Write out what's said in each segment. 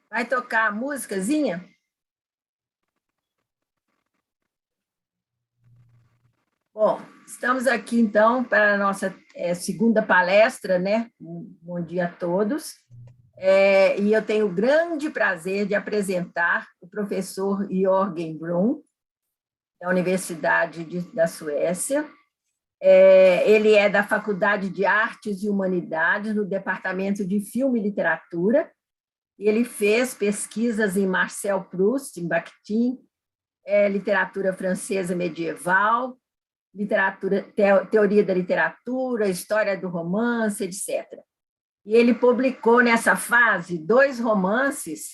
Vai tocar a músicazinha? Bom, estamos aqui, então, para a nossa segunda palestra, né? Bom dia a todos. E eu tenho o grande prazer de apresentar o professor Jørgen Bruhn, da Universidade da Suécia. Ele é da Faculdade de Artes e Humanidades, no Departamento de Filme e Literatura. Ele fez pesquisas em Marcel Proust, em Bakhtin, literatura francesa medieval, teoria da literatura, história do romance, etc. E ele publicou nessa fase 2 romances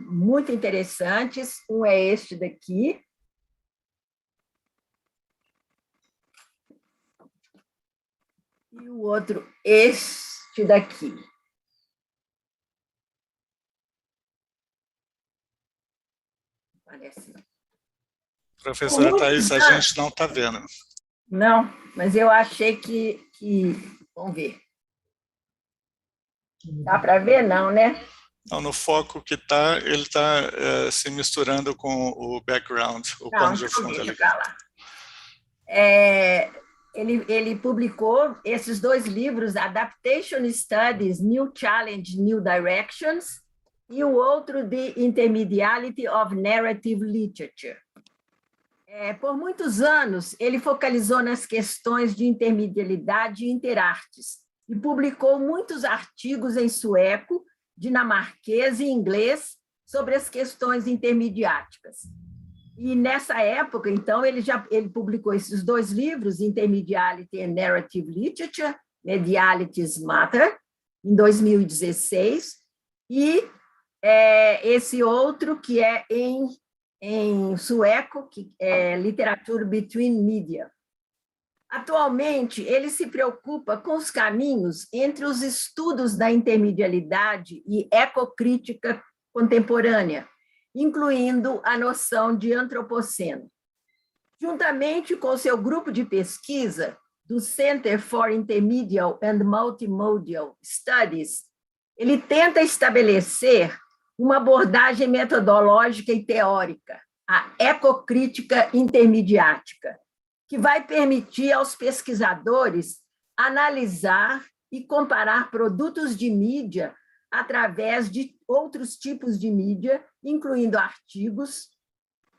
muito interessantes. Um é este daqui, e o outro este daqui. Parece. Professora Thaís, a gente não está vendo. Não, mas eu achei que... Vamos ver. Dá para ver? Não, né? Não, no foco que está, ele está se misturando com o background, o pano de fundo ali. Lá. Ele publicou esses 2 livros, Adaptation Studies, New Challenge, New Directions, e o outro, The Intermediality of Narrative Literature. Por muitos anos, ele focalizou nas questões de intermedialidade e interartes, e publicou muitos artigos em sueco, dinamarquês e inglês sobre as questões intermediáticas. E nessa época, então, ele publicou esses 2 livros, Intermediality and Narrative Literature, Medialities Matter, em 2016, e esse outro que é em sueco, que é Literatura Between Media. Atualmente, ele se preocupa com os caminhos entre os estudos da intermedialidade e ecocrítica contemporânea, incluindo a noção de antropoceno. Juntamente com seu grupo de pesquisa do Center for Intermedial and Multimodal Studies, ele tenta estabelecer uma abordagem metodológica e teórica, a ecocrítica intermidiática, que vai permitir aos pesquisadores analisar e comparar produtos de mídia através de outros tipos de mídia, incluindo artigos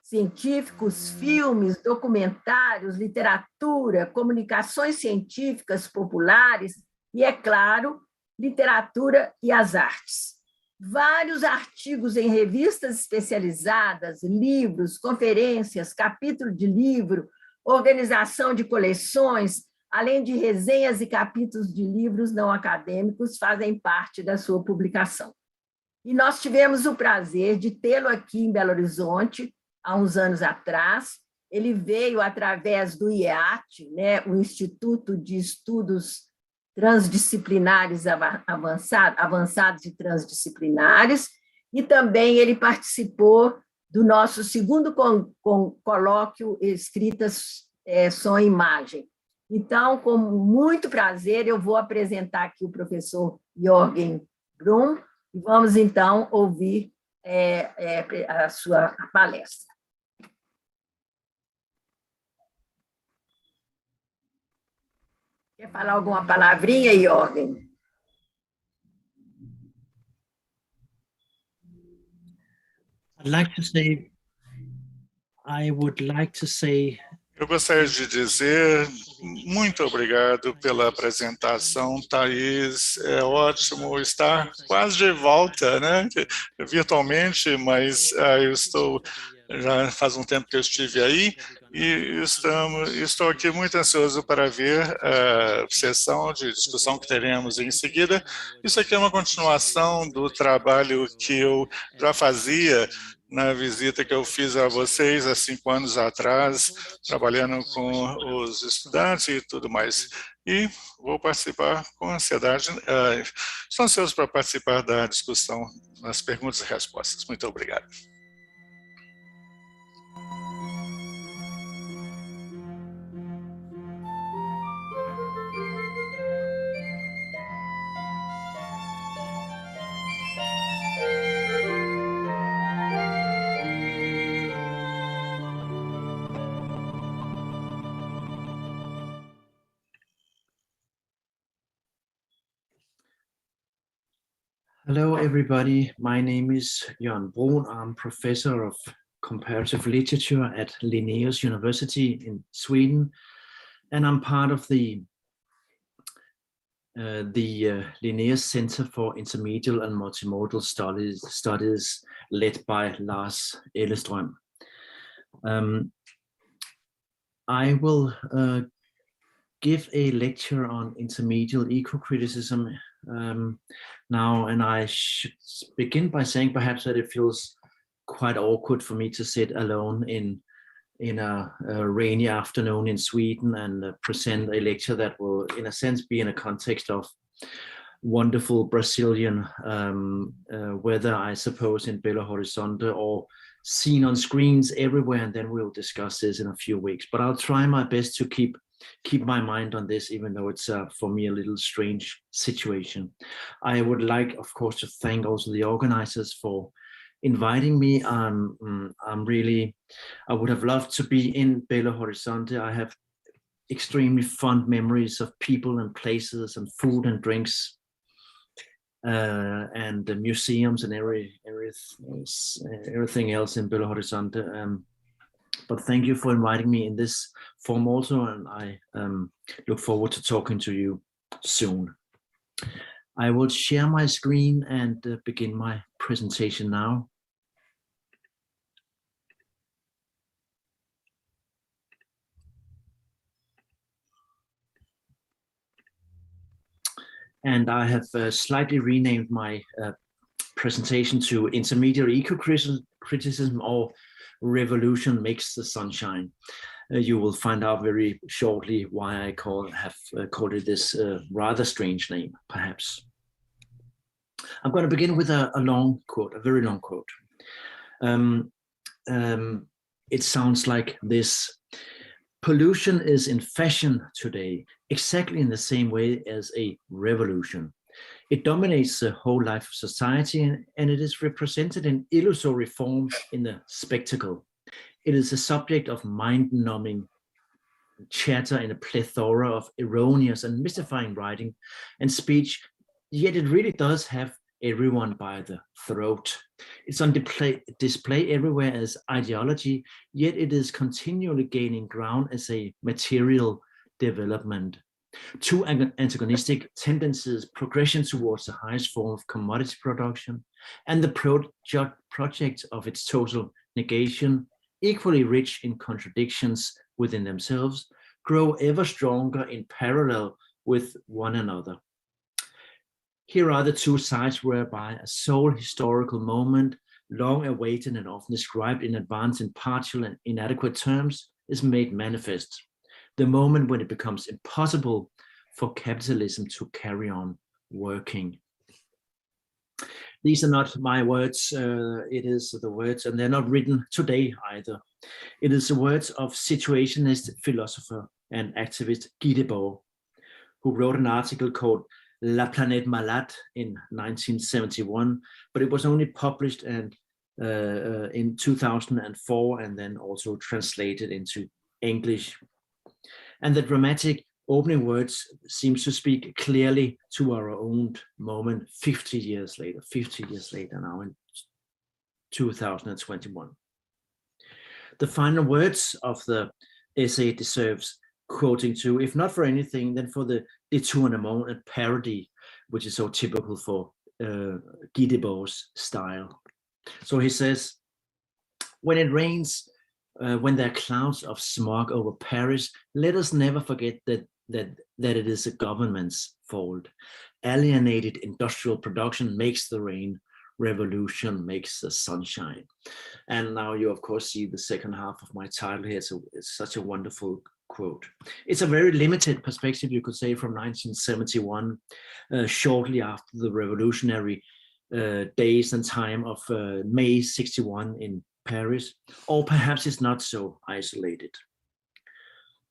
científicos, filmes, documentários, literatura, comunicações científicas populares e, é claro, literatura e as artes. Vários artigos em revistas especializadas, livros, conferências, capítulo de livro, organização de coleções, além de resenhas e capítulos de livros não acadêmicos, fazem parte da sua publicação. E nós tivemos o prazer de tê-lo aqui em Belo Horizonte, há uns anos atrás. Ele veio através do IEAT, né, o Instituto de Estudos Transdisciplinares Avançados e Transdisciplinares, e também ele participou do nosso 2º colóquio Escrita, Som e Imagem. Então, com muito prazer, eu vou apresentar aqui o professor Jørgen Bruhn, e vamos, então, ouvir a sua palestra. Quer falar alguma palavrinha, Jørgen? Eu gostaria de dizer muito obrigado pela apresentação, Thaís. É ótimo estar quase de volta, né? Virtualmente, mas já faz um tempo que eu estive aí e estou aqui muito ansioso para ver a sessão de discussão que teremos em seguida. Isso aqui é uma continuação do trabalho que eu já fazia na visita que eu fiz a vocês há 5 anos atrás, trabalhando com os estudantes e tudo mais. E vou participar com ansiedade. Estou ansioso para participar da discussão nas perguntas e respostas. Muito obrigado. Hello, everybody. My name is Jørgen Bruhn. I'm professor of comparative literature at Linnaeus University in Sweden, and I'm part of the Linnaeus Center for Intermediate and Multimodal Studies led by Lars Ellestrøm. I will give a lecture on intermediate eco-criticism now, and I should begin by saying perhaps that it feels quite awkward for me to sit alone in a rainy afternoon in Sweden and present a lecture that will, in a sense, be in a context of wonderful Brazilian weather, I suppose, in Belo Horizonte, or seen on screens everywhere, and then we'll discuss this in a few weeks. But I'll try my best to keep my mind on this, even though it's for me a little strange situation. I would like, of course, to thank also the organizers for inviting me. I would have loved to be in Belo Horizonte. I have extremely fond memories of people and places and food and drinks and the museums and everything else in Belo Horizonte. But thank you for inviting me in this form also, and I look forward to talking to you soon. I will share my screen and begin my presentation now. And I have slightly renamed my presentation to Intermediate Eco-Criticism, or Revolution Makes the Sunshine. You will find out very shortly why I have called it this rather strange name, perhaps. I'm going to begin with a long quote, a very long quote. It sounds like this: pollution is in fashion today, exactly in the same way as a revolution. It dominates the whole life of society, and it is represented in illusory form in the spectacle. It is a subject of mind-numbing chatter in a plethora of erroneous and mystifying writing and speech, yet it really does have everyone by the throat. It's on display everywhere as ideology, yet it is continually gaining ground as a material development. Two antagonistic tendencies: progression towards the highest form of commodity production and the project of its total negation, equally rich in contradictions within themselves, grow ever stronger in parallel with one another. Here are the two sides whereby a sole historical moment, long awaited and often described in advance in partial and inadequate terms, is made manifest. The moment when it becomes impossible for capitalism to carry on working. These are not my words, it is the words, and they're not written today either. It is the words of situationist philosopher and activist Guy Debord, who wrote an article called La Planète Malade in 1971, but it was only published in 2004 and then also translated into English. And the dramatic opening words seems to speak clearly to our own moment 50 years later now in 2021. The final words of the essay deserves quoting too, if not for anything, then for the détournement and parody, which is so typical for Guy Debord's style. So he says, when it rains, when there are clouds of smog over Paris, let us never forget that it is the government's fault. Alienated industrial production makes the rain. Revolution makes the sunshine. And now you, of course, see the second half of my title here. So it's such a wonderful quote. It's a very limited perspective, you could say, from 1971, shortly after the revolutionary days and time of May 61 in Paris, or perhaps it's not so isolated.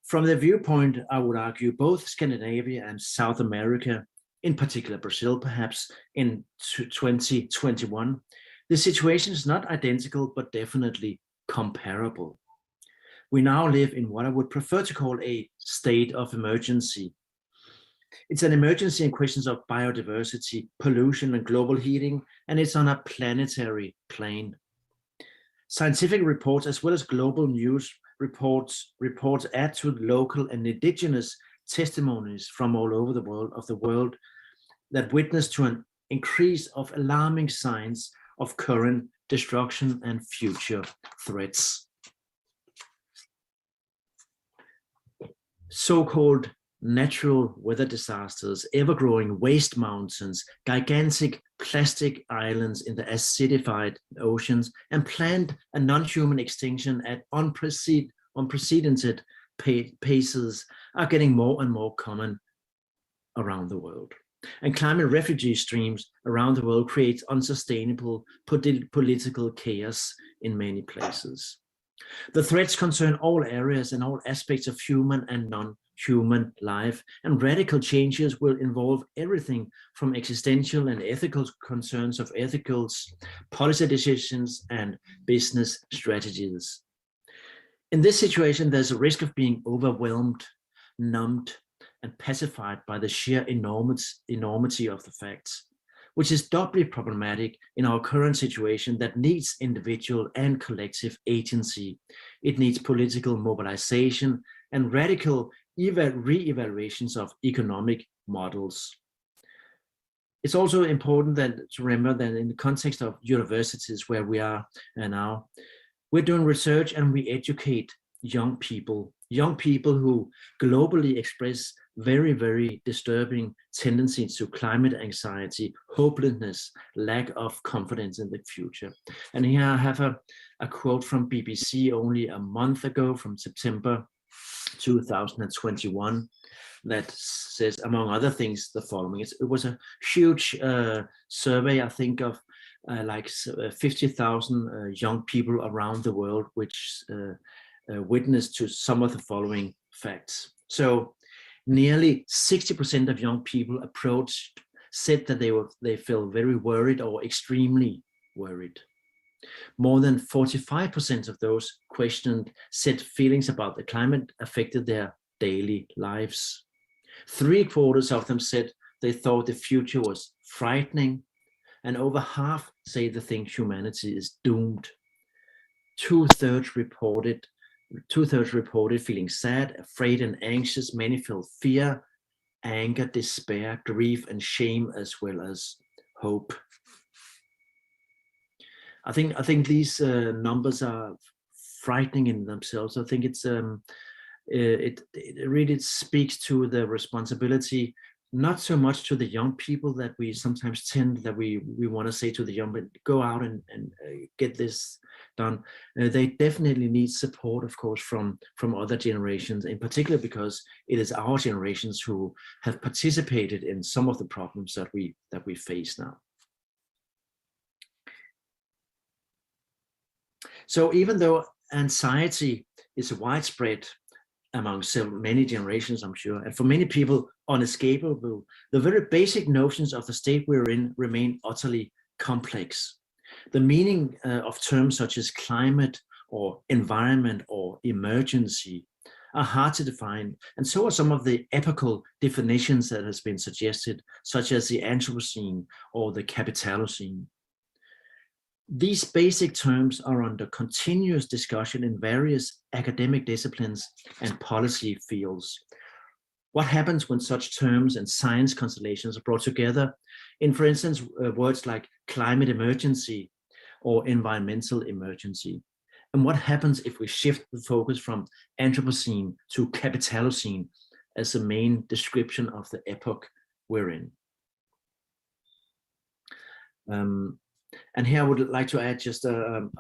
From the viewpoint, I would argue, both Scandinavia and South America, in particular Brazil, perhaps in 2021, the situation is not identical, but definitely comparable. We now live in what I would prefer to call a state of emergency. It's an emergency in questions of biodiversity, pollution, and global heating, and it's on a planetary plane. Scientific reports, as well as global news reports add to local and indigenous testimonies from all over the world that witness to an increase of alarming signs of current destruction and future threats. So-called natural weather disasters, ever-growing waste mountains, gigantic plastic islands in the acidified oceans, and planned a non-human extinction at unprecedented paces are getting more and more common around the world. And climate refugee streams around the world create unsustainable political chaos in many places. The threats concern all areas and all aspects of human and non-human life, and radical changes will involve everything from existential and ethical concerns of ethicals, policy decisions, and business strategies. In this situation, there's a risk of being overwhelmed, numbed, and pacified by the sheer enormity of the facts, which is doubly problematic in our current situation that needs individual and collective agency. It needs political mobilization and radical re-evaluations of economic models. It's also important to remember that in the context of universities where we are now, we're doing research and we educate young people who globally express very, very disturbing tendencies to climate anxiety, hopelessness, lack of confidence in the future. And here I have a quote from BBC only a month ago, from September 2021, that says, among other things, the following. It was a huge survey, I think, of like 50,000 young people around the world, which witnessed to some of the following facts. So nearly 60% of young people approached said that they felt very worried or extremely worried. More than 45% of those questioned said feelings about the climate affected their daily lives. 3/4 of them said they thought the future was frightening, and over half say they think humanity is doomed. Two-thirds reported feeling sad, afraid, and anxious. Many felt fear, anger, despair, grief, and shame, as well as hope. I think these numbers are frightening in themselves. I think it's it really speaks to the responsibility, not so much to the young people that we sometimes we want to say to the young, but go out and get this done. They definitely need support, of course, from other generations, in particular because it is our generations who have participated in some of the problems that we face now. So even though anxiety is widespread among many generations, I'm sure, and for many people unescapable, the very basic notions of the state we're in remain utterly complex. The meaning of terms such as climate or environment or emergency are hard to define, and so are some of the epochal definitions that has been suggested, such as the Anthropocene or the Capitalocene. These basic terms are under continuous discussion in various academic disciplines and policy fields. What happens when such terms and science constellations are brought together in, for instance, words like climate emergency or environmental emergency? And what happens if we shift the focus from Anthropocene to Capitalocene as the main description of the epoch we're in? And here I would like to add just a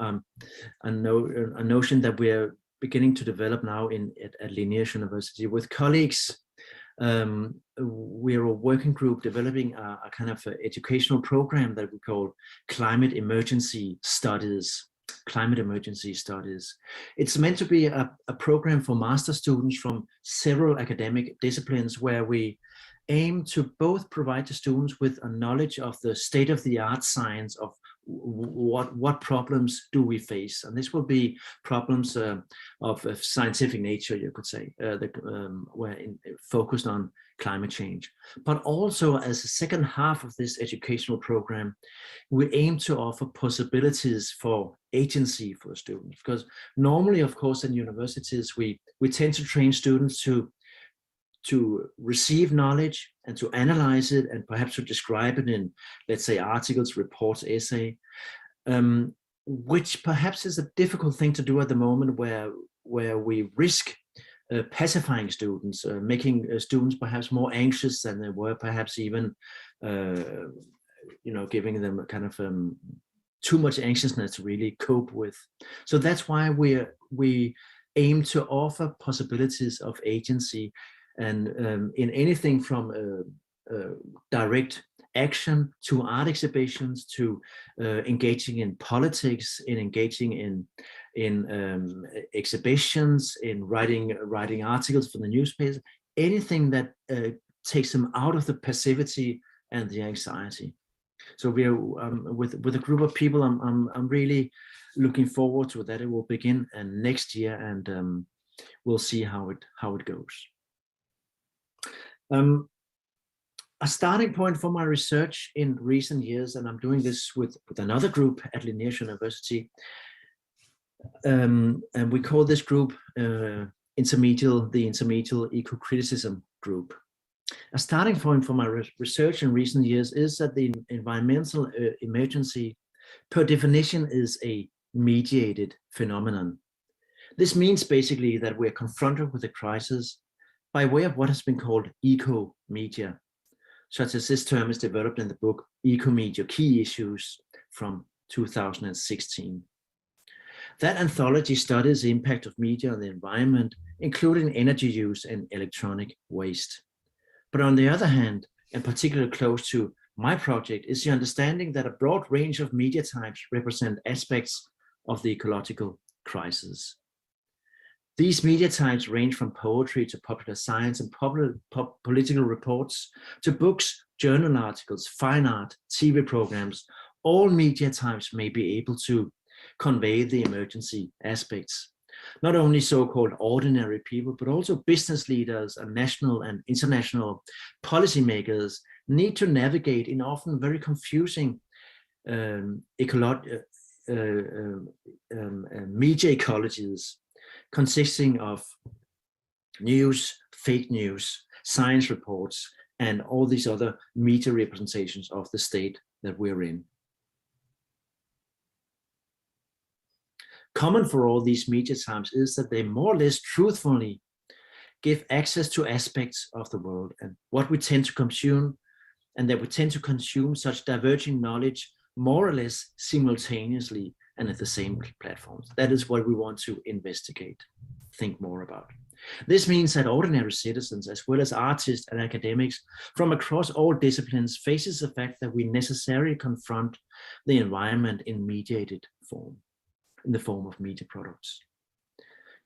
notion that we're beginning to develop now at Linnæus University with colleagues. We're a working group developing a kind of educational program that we call Climate Emergency Studies. Climate Emergency Studies. It's meant to be a program for master students from several academic disciplines, where we aim to both provide the students with a knowledge of the state-of-the-art science of what problems do we face, and this will be problems of scientific nature, you could say, where focused on climate change. But also as a second half of this educational program, we aim to offer possibilities for agency for students, because normally, of course, in universities, we tend to train students to receive knowledge and to analyze it and perhaps to describe it in, let's say, articles, reports, essay, which perhaps is a difficult thing to do at the moment, where we risk pacifying students, making students perhaps more anxious than they were, perhaps even, giving them a kind of too much anxiousness to really cope with. So that's why we aim to offer possibilities of agency, and in anything from direct action to art exhibitions, to engaging in politics, in engaging in exhibitions, in writing articles for the newspapers, anything that takes them out of the passivity and the anxiety. So we are with a group of people. I'm really looking forward to that. It will begin next year, and we'll see how it goes. A starting point for my research in recent years, and I'm doing this with another group at Linnæus University, and we call this group the Intermediate Ecocriticism Group. A starting point for my research in recent years is that the environmental emergency, per definition, is a mediated phenomenon. This means basically that we're confronted with a crisis by way of what has been called eco-media, such as this term is developed in the book Eco-Media Key Issues from 2016. That anthology studies the impact of media on the environment, including energy use and electronic waste. But on the other hand, and particularly close to my project, is the understanding that a broad range of media types represent aspects of the ecological crisis. These media types range from poetry to popular science and political reports, to books, journal articles, fine art, TV programs. All media types may be able to convey the emergency aspects. Not only so-called ordinary people, but also business leaders and national and international policymakers need to navigate in often very confusing media ecologies, consisting of news, fake news, science reports, and all these other media representations of the state that we're in. Common for all these media types is that they more or less truthfully give access to aspects of the world and what we tend to consume, and that we tend to consume such diverging knowledge more or less simultaneously and at the same platforms. That is what we want to investigate, think more about. This means that ordinary citizens, as well as artists and academics from across all disciplines, faces the fact that we necessarily confront the environment in mediated form, in the form of media products.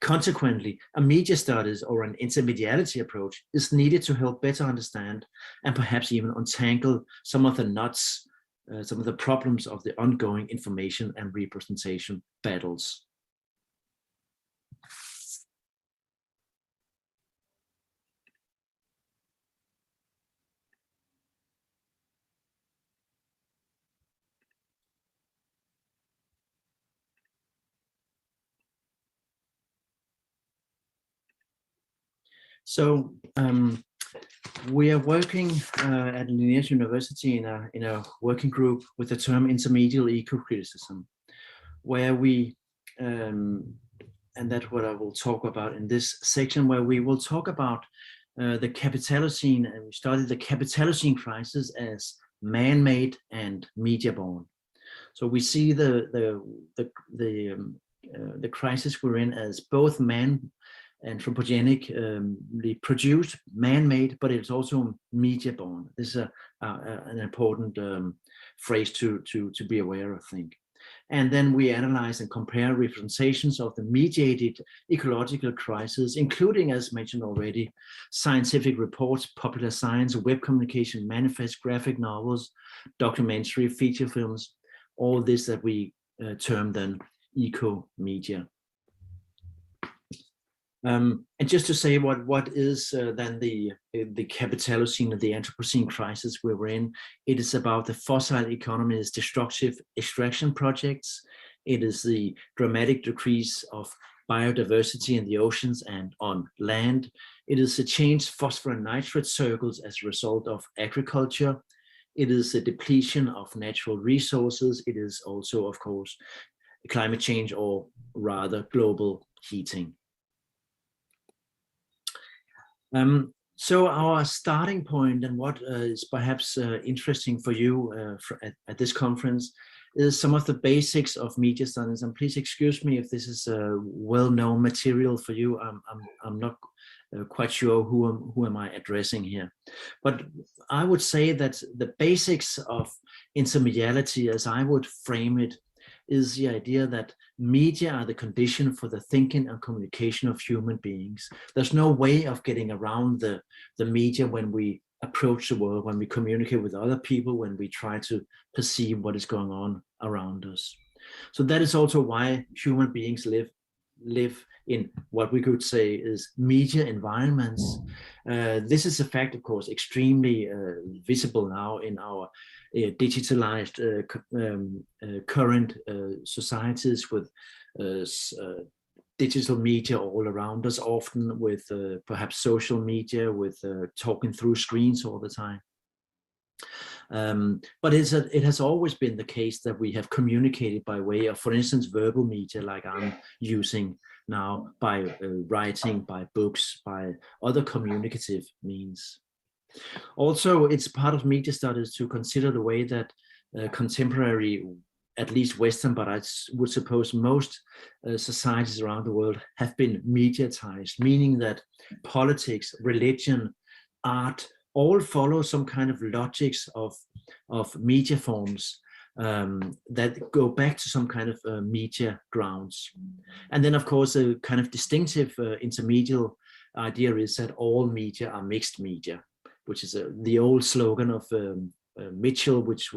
Consequently, a media studies or an intermediality approach is needed to help better understand and perhaps even untangle some of the knots, some of the problems of the ongoing information and representation battles. So we are working at Linnæus University in a working group with the term intermediate ecocriticism, where we, and that's what I will talk about in this section, where we will talk about the Capitalocene, and we studied the Capitalocene crisis as man-made and media-born. So we see the crisis we're in as both man anthropogenically produced, man-made, but it's also media-born. This is an important phrase to be aware of, I think. And then we analyze and compare representations of the mediated ecological crisis, including, as mentioned already, scientific reports, popular science, web communication, manifest, graphic novels, documentary, feature films, all this that we term then eco-media. And just to say what is then the Capitalocene or the Anthropocene crisis we were in, it is about the fossil economy's destructive extraction projects. It is the dramatic decrease of biodiversity in the oceans and on land. It is the changed phosphorus and nitrate circles as a result of agriculture. It is the depletion of natural resources. It is also, of course, climate change, or rather global heating. So our starting point, and what is perhaps interesting for you at this conference, is some of the basics of media studies. And please excuse me if this is well-known material for you. I'm not quite sure who am I addressing here. But I would say that the basics of intermediality, as I would frame it, is the idea that media are the condition for the thinking and communication of human beings. There's no way of getting around the media when we approach the world, when we communicate with other people, when we try to perceive what is going on around us. So that is also why human beings live in what we could say is media environments. This is a fact, of course, extremely visible now in our digitalized current societies, with digital media all around us, often with perhaps social media, with talking through screens all the time. But it has always been the case that we have communicated by way of, for instance, verbal media, like I'm using now, by writing, by books, by other communicative means. Also, it's part of media studies to consider the way that contemporary, at least Western, but I would suppose most societies around the world have been mediatized, meaning that politics, religion, art, all follow some kind of logics of media forms that go back to some kind of media grounds. And then, of course, a kind of distinctive intermediate idea is that all media are mixed media, which is the old slogan of Mitchell, which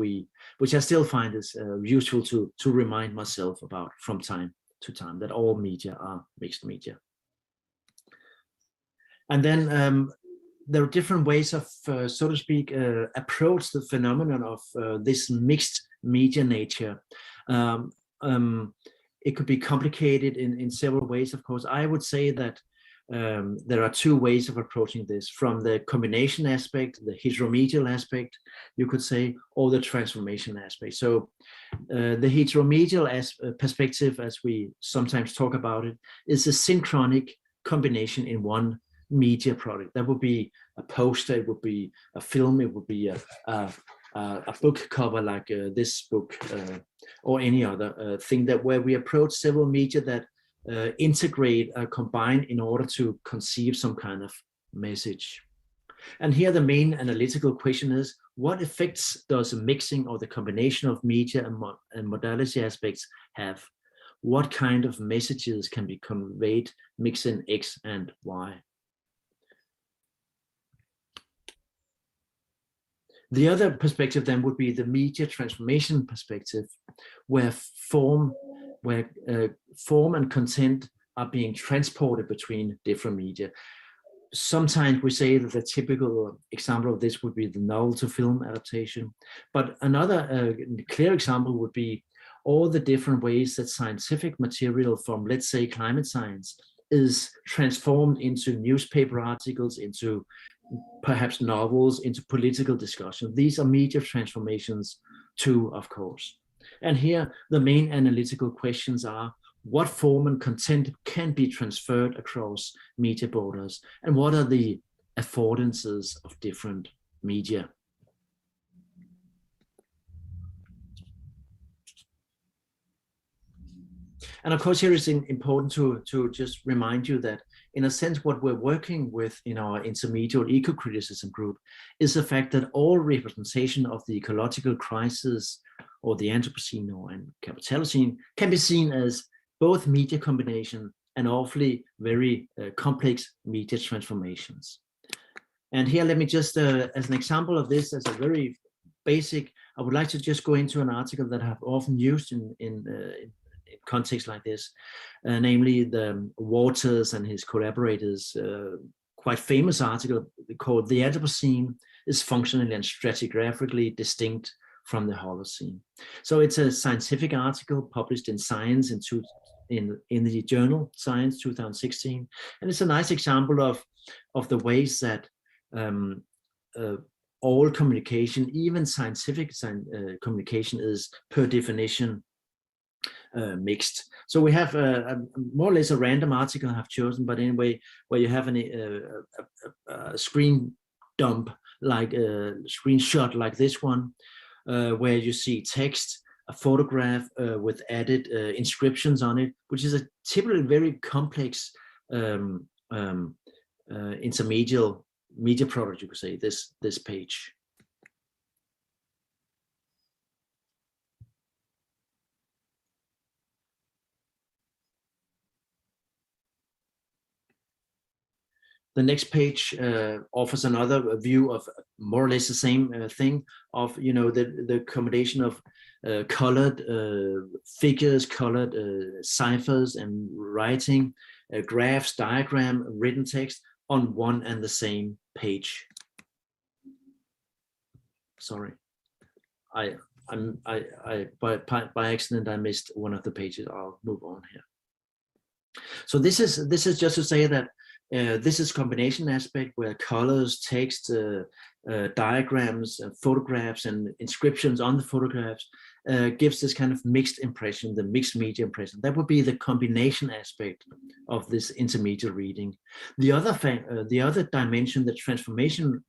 I still find is useful to remind myself about from time to time, that all media are mixed media. And then there are different ways of, so to speak, approach the phenomenon of this mixed media nature. It could be complicated in several ways, of course. I would say that there are two ways of approaching this: from the combination aspect, the heteromedial aspect, you could say, or the transformation aspect. So the heteromedial perspective, as we sometimes talk about it, is a synchronic combination in one media product. That would be a poster, it would be a film, it would be a book cover like this book, or any other thing that where we approach several media that integrate, combine in order to conceive some kind of message. And here the main analytical question is, what effects does a mixing or the combination of media and modality aspects have? What kind of messages can be conveyed mixing X and Y? The other perspective then would be the media transformation perspective, where form and content are being transported between different media. Sometimes we say that the typical example of this would be the novel to film adaptation, but another clear example would be all the different ways that scientific material from, let's say, climate science is transformed into newspaper articles, into perhaps novels, into political discussion. These are media transformations too, of course. And here the main analytical questions are: what form and content can be transferred across media borders, and what are the affordances of different media? And of course, here it's important to just remind you that, in a sense, what we're working with in our intermediate eco-criticism group is the fact that all representation of the ecological crisis, or the Anthropocene or Capitalocene, can be seen as both media combination and awfully very complex media transformations. And here, let me just, as an example of this, as a very basic, I would like to just go into an article that I've often used in context like this, namely the Waters and his collaborators' quite famous article called "The Anthropocene is functionally and stratigraphically distinct from the Holocene." So it's a scientific article published in Science in the journal Science 2016, and it's a nice example of the ways that all communication, even scientific communication, is per definition mixed. So we have more or less a random article I've chosen, but anyway, where you have a screen dump, like a screenshot like this one, where you see text, a photograph with added inscriptions on it, which is a typically very complex intermediate media product, you could say, this page. The next page offers another view of more or less the same thing, of the combination of colored figures, colored ciphers and writing, graphs, diagram, written text on one and the same page. Sorry, by accident I missed one of the pages. I'll move on here. So this is just to say that this is combination aspect where colors, text, diagrams, photographs, and inscriptions on the photographs gives this kind of mixed impression, the mixed media impression. That would be the combination aspect of this intermediate reading. The other dimension, the transformation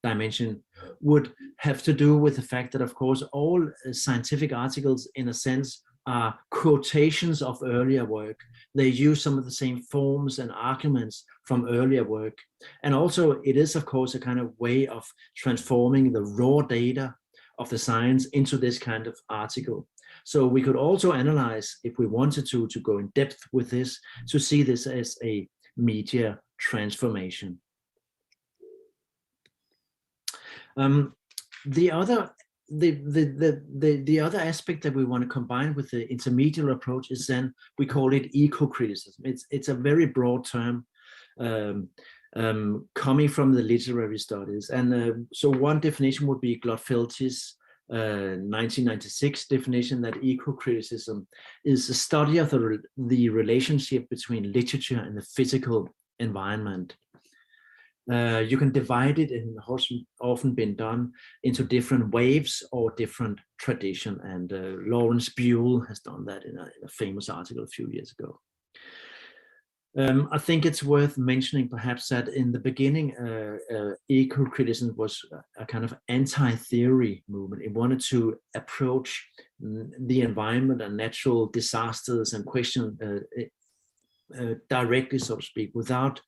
dimension, would have to do with the fact that, of course, all scientific articles, in a sense, are quotations of earlier work. They use some of the same forms and arguments from earlier work. And also it is, of course, a kind of way of transforming the raw data of the science into this kind of article. So we could also analyze, if we wanted to go in depth with this, to see this as a media transformation. The other aspect that we want to combine with the intermediate approach is, then we call it eco-criticism. It's a very broad term coming from the literary studies, and so one definition would be Glotfelty's 1996 definition, that eco-criticism is a study of the relationship between literature and the physical environment. You can divide it, and has often been done, into different waves or different tradition, and Lawrence Buell has done that in a famous article a few years ago. I think it's worth mentioning perhaps that in the beginning eco-criticism was a kind of anti-theory movement. It wanted to approach the environment and natural disasters and question directly, so to speak, without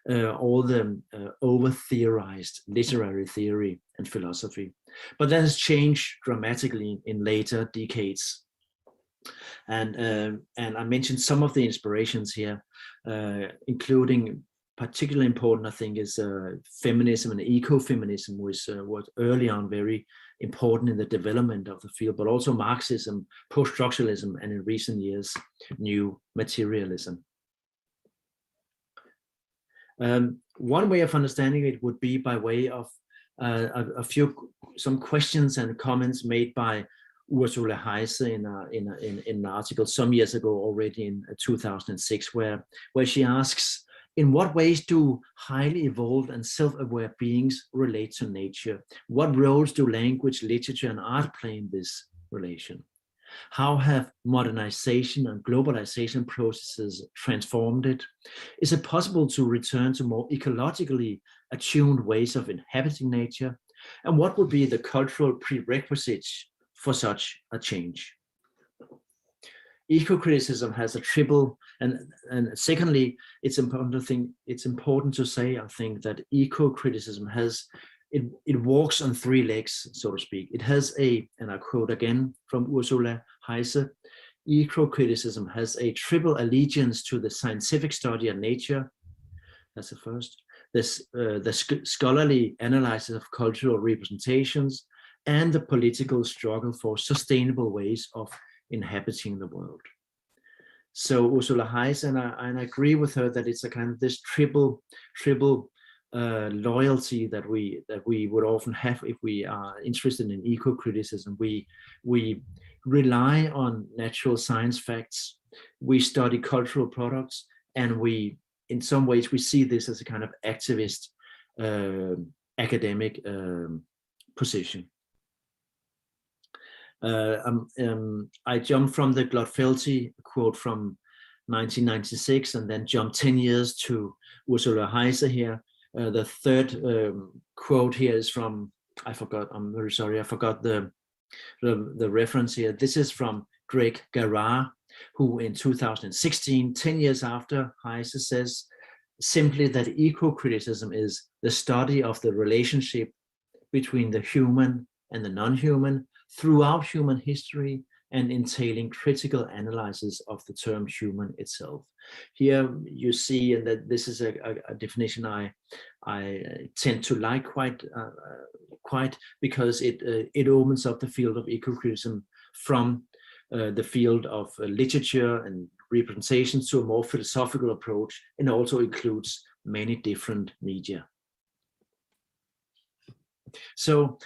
all the over-theorized literary theory and philosophy. But that has changed dramatically in later decades. And I mentioned some of the inspirations here, including, particularly important, I think, is feminism and ecofeminism, which was early on very important in the development of the field, but also Marxism, post-structuralism, and in recent years, new materialism. One way of understanding it would be by way of some questions and comments made by Ursula Heise in an article some years ago, already in 2006, where she asks, in what ways do highly evolved and self-aware beings relate to nature? What roles do language, literature, and art play in this relation? How have modernization and globalization processes transformed it? Is it possible to return to more ecologically attuned ways of inhabiting nature? And what would be the cultural prerequisites for such a change? Eco-criticism has a triple, and secondly, it's important to say, I think, that eco-criticism has, it walks on three legs, so to speak. It has and I quote again from Ursula Heise, eco-criticism has a triple allegiance to the scientific study of nature. That's the first. The scholarly analysis of cultural representations, and the political struggle for sustainable ways of inhabiting the world. So Ursula Heiss, and I agree with her that it's a kind of this triple loyalty that we would often have if we are interested in eco-criticism. We rely on natural science facts, we study cultural products, and we, in some ways, we see this as a kind of activist academic position. I jumped from the Glotfelty quote from 1996 and then jumped 10 years to Ursula Heiss here. The third quote here is from, I'm very sorry, I forgot the reference here. This is from Greg Garrard, who in 2016, 10 years after Heiss, says simply that eco-criticism is the study of the relationship between the human and the non-human throughout human history and entailing critical analysis of the term human itself. Here you see, and that this is a definition I tend to like quite because it opens up the field of eco-criticism from the field of literature and representations to a more philosophical approach, and also includes many different media. So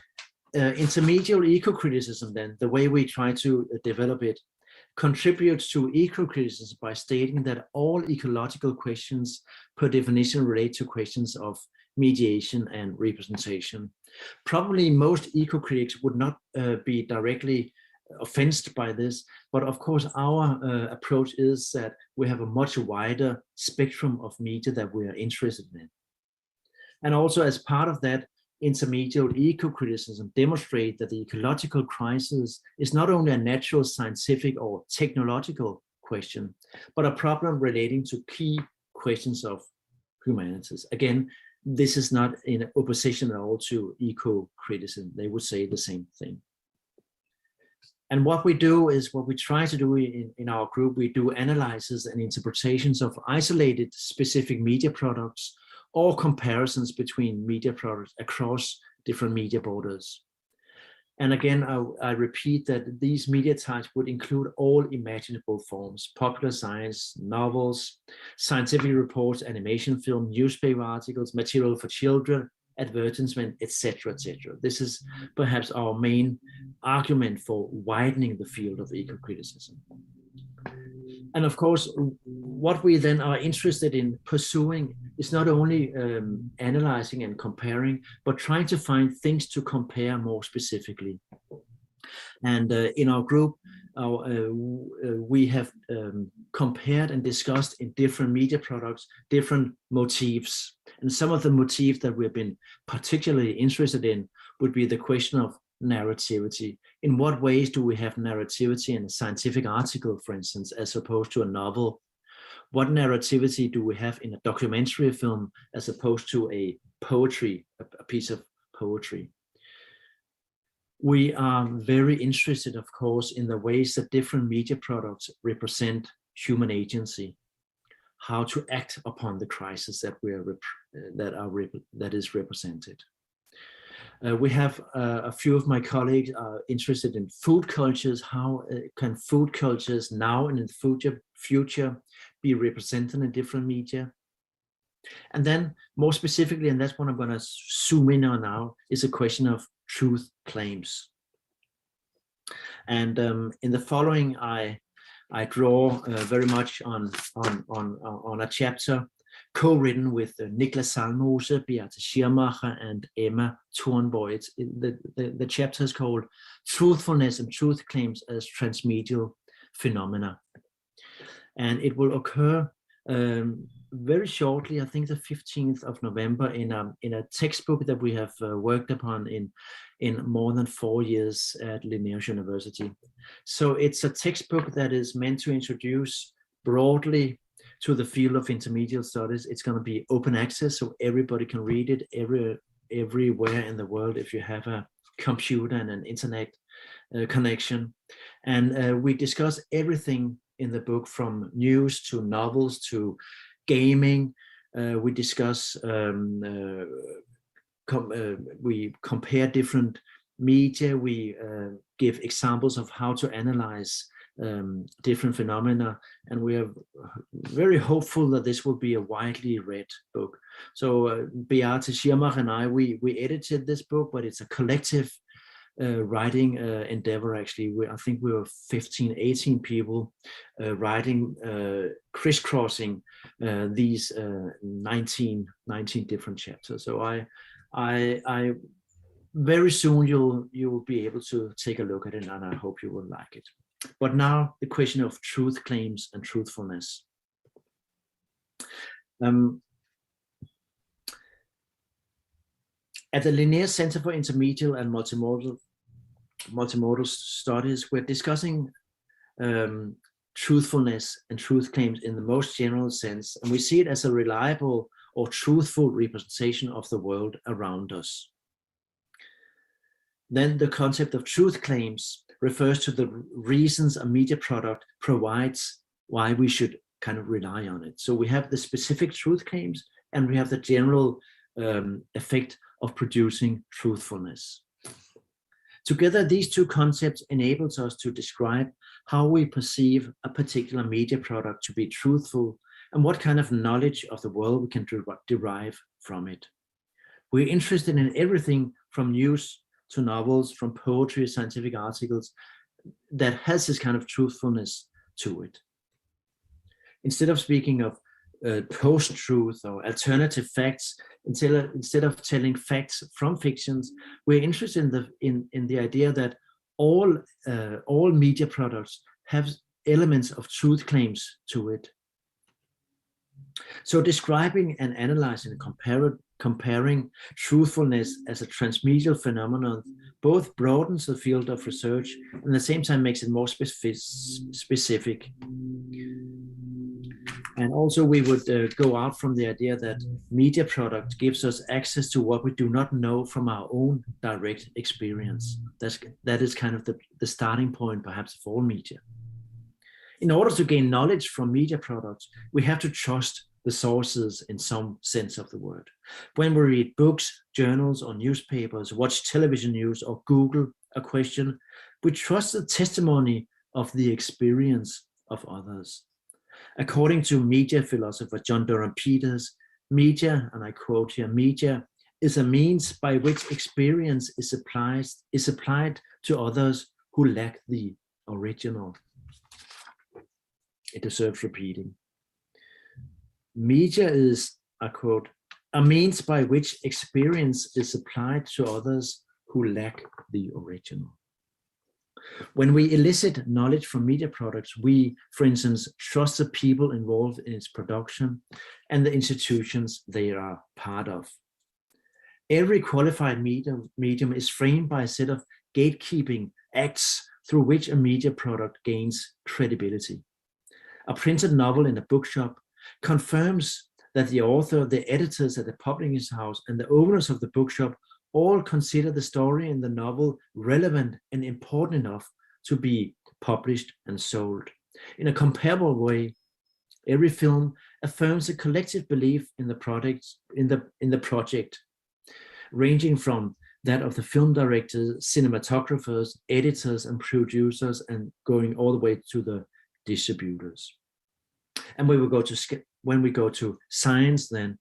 intermediate eco-criticism, then, the way we try to develop it, contributes to eco-criticism by stating that all ecological questions per definition relate to questions of mediation and representation. Probably most eco-critics would not be directly offended by this, but of course our approach is that we have a much wider spectrum of media that we are interested in. And also as part of that, intermediate eco-criticism demonstrate that the ecological crisis is not only a natural, scientific, or technological question, but a problem relating to key questions of humanities. Again, this is not in opposition at all to eco-criticism. They would say the same thing. And what we do is, what we try to do in our group, we do analyses and interpretations of isolated specific media products or comparisons between media products across different media borders. And again, I repeat that these media types would include all imaginable forms: popular science, novels, scientific reports, animation film, newspaper articles, material for children, advertisement, etc., etc. This is perhaps our main argument for widening the field of eco-criticism. And of course, what we then are interested in pursuing is not only analyzing and comparing, but trying to find things to compare more specifically. And in our group, we have compared and discussed in different media products, different motifs. And some of the motifs that we've been particularly interested in would be the question of narrativity. In what ways do we have narrativity in a scientific article, for instance, as opposed to a novel? What narrativity do we have in a documentary film as opposed to a poetry, a piece of poetry? We are very interested, of course, in the ways that different media products represent human agency, how to act upon the crisis that is represented. We have a few of my colleagues are interested in food cultures. How can food cultures now and in the future be represented in different media? And then more specifically, and that's what I'm going to zoom in on now, is a question of truth claims. And in the following, I draw very much on a chapter co-written with Niklas Salmose, Beate Schirmacher, and Emma Thornborg. The chapter is called Truthfulness and Truth Claims as Transmedial Phenomena. And it will occur very shortly, I think the 15th of November, in a textbook that we have worked upon in more than 4 years at Linnæus University. So it's a textbook that is meant to introduce broadly to the field of intermediate studies. It's going to be open access, so everybody can read it everywhere in the world if you have a computer and an internet connection. And we discuss everything in the book, from news to novels to gaming. We discuss, we compare different media. We give examples of how to analyze different phenomena, and we are very hopeful that this will be a widely read book. So Beate Schirmach and I, we edited this book, but it's a collective writing endeavor. Actually, I think we were 15, 18 people writing, crisscrossing these 19 different chapters. So I very soon you'll be able to take a look at it, and I hope you will like it. But now the question of truth claims and truthfulness. At the Linnaeus Center for Intermediate and Multimodal Studies, we're discussing truthfulness and truth claims in the most general sense, and we see it as a reliable or truthful representation of the world around us. Then the concept of truth claims refers to the reasons a media product provides why we should kind of rely on it. So we have the specific truth claims, and we have the general effect of producing truthfulness. Together, these two concepts enables us to describe how we perceive a particular media product to be truthful and what kind of knowledge of the world we can derive from it. We're interested in everything from news to novels, from poetry, scientific articles that has this kind of truthfulness to it. Instead of speaking of post-truth or alternative facts, instead of telling facts from fictions, we're interested in the idea that all media products have elements of truth claims to it. So describing and analyzing and comparing truthfulness as a transmedial phenomenon both broadens the field of research and at the same time makes it more specific. And also we would go out from the idea that media product gives us access to what we do not know from our own direct experience. That is kind of the starting point perhaps of all media. In order to gain knowledge from media products, we have to trust the sources in some sense of the word. When we read books, journals, or newspapers, watch television news, or Google a question, we trust the testimony of the experience of others. According to media philosopher John Durham Peters, media, and I quote here, media is a means by which experience is applied to others who lack the original. It deserves repeating. Media is, I quote, a means by which experience is applied to others who lack the original. When we elicit knowledge from media products, we, for instance, trust the people involved in its production and the institutions they are part of. Every qualified medium is framed by a set of gatekeeping acts through which a media product gains credibility. A printed novel in a bookshop confirms that the author, the editors at the publishing house, and the owners of the bookshop all consider the story in the novel relevant and important enough to be published and sold. In a comparable way, every film affirms a collective belief in the project, ranging from that of the film directors, cinematographers, editors, and producers, and going all the way to the distributors. And when we go to science, then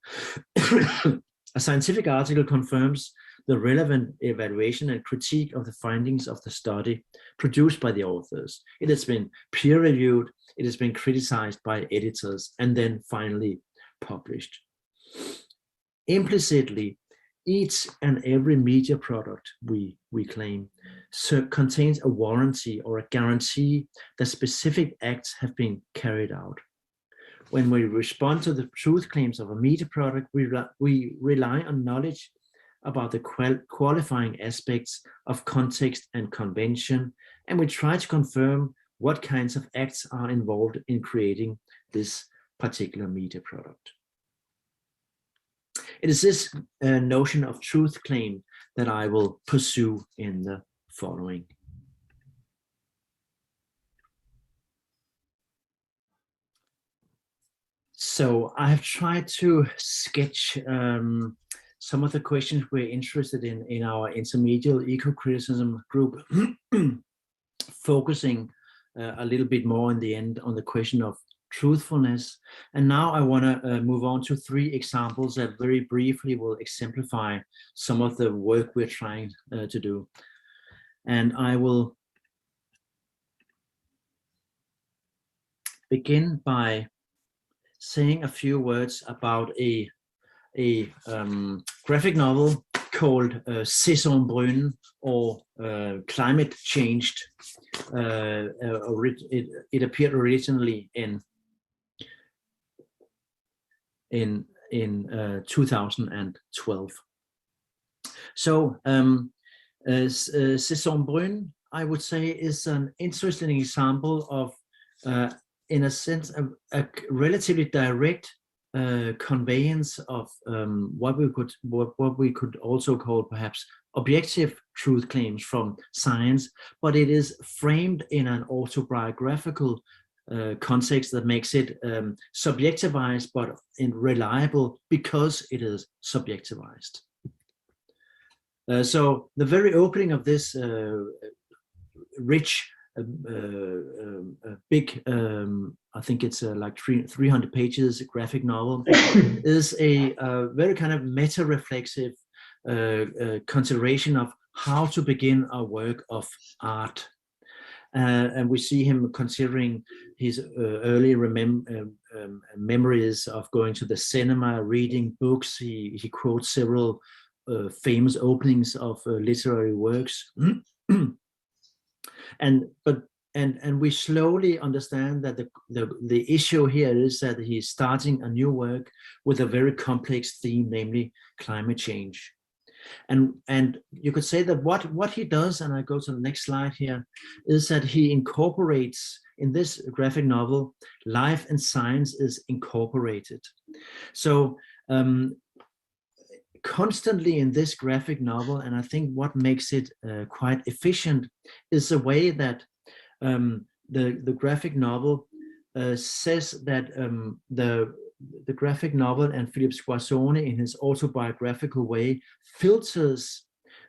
a scientific article confirms the relevant evaluation and critique of the findings of the study produced by the authors. It has been peer-reviewed, it has been criticized by editors, and then finally published. Implicitly, each and every media product we claim contains a warranty or a guarantee that specific acts have been carried out. When we respond to the truth claims of a media product, we rely on knowledge about the qualifying aspects of context and convention, and we try to confirm what kinds of acts are involved in creating this particular media product. It is this notion of truth claim that I will pursue in the following. So I have tried to sketch some of the questions we're interested in our intermediate eco-criticism group, focusing a little bit more in the end on the question of truthfulness. And now I want to move on to 3 examples that very briefly will exemplify some of the work we're trying to do. And I will begin by saying a few words about a graphic novel called Jørgen Bruhn, or Climate Changed. It appeared originally in 2012. So Jørgen Bruhn, I would say, is an interesting example of, in a sense, a relatively direct conveyance of what we could also call perhaps objective truth claims from science, but it is framed in an autobiographical context that makes it subjectivized but reliable because it is subjectivized. So the very opening of this rich, big, I think it's like 300 pages graphic novel, is a very kind of meta-reflexive consideration of how to begin a work of art. And we see him considering his early memories of going to the cinema, reading books. He quotes several famous openings of literary works. And we slowly understand that the issue here is that he's starting a new work with a very complex theme, namely climate change. And you could say that what he does, and I go to the next slide here, is that he incorporates, in this graphic novel, life and science is incorporated. So constantly in this graphic novel, and I think what makes it quite efficient is the way that the graphic novel says that the graphic novel and Philippe Squazzone, in his autobiographical way, filters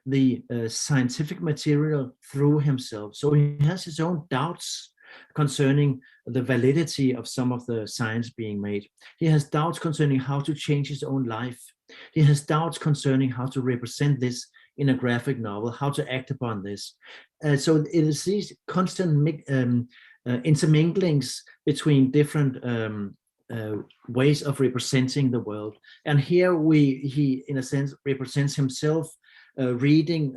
the scientific material through himself. So he has his own doubts concerning the validity of some of the science being made. He has doubts concerning how to change his own life. He has doubts concerning how to represent this in a graphic novel, how to act upon this. So it is these constant interminglings between different ways of representing the world. And here he, in a sense, represents himself reading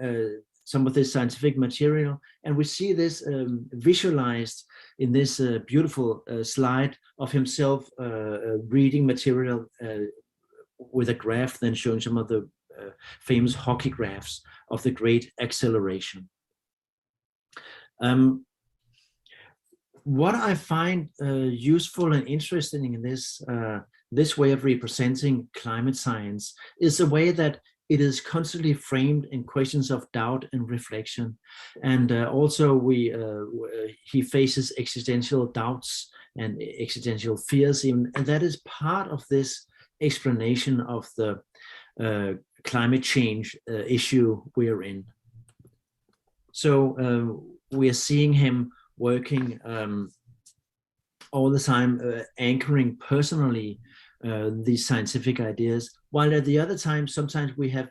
some of this scientific material. And we see this visualized in this beautiful slide of himself reading material with a graph, then showing some of the famous hockey graphs of the great acceleration. What I find useful and interesting in this way of representing climate science is the way that it is constantly framed in questions of doubt and reflection. And also he faces existential doubts and existential fears even, and that is part of this explanation of the climate change issue we're in. So we are seeing him working all the time, anchoring personally these scientific ideas, while at the other time, sometimes we have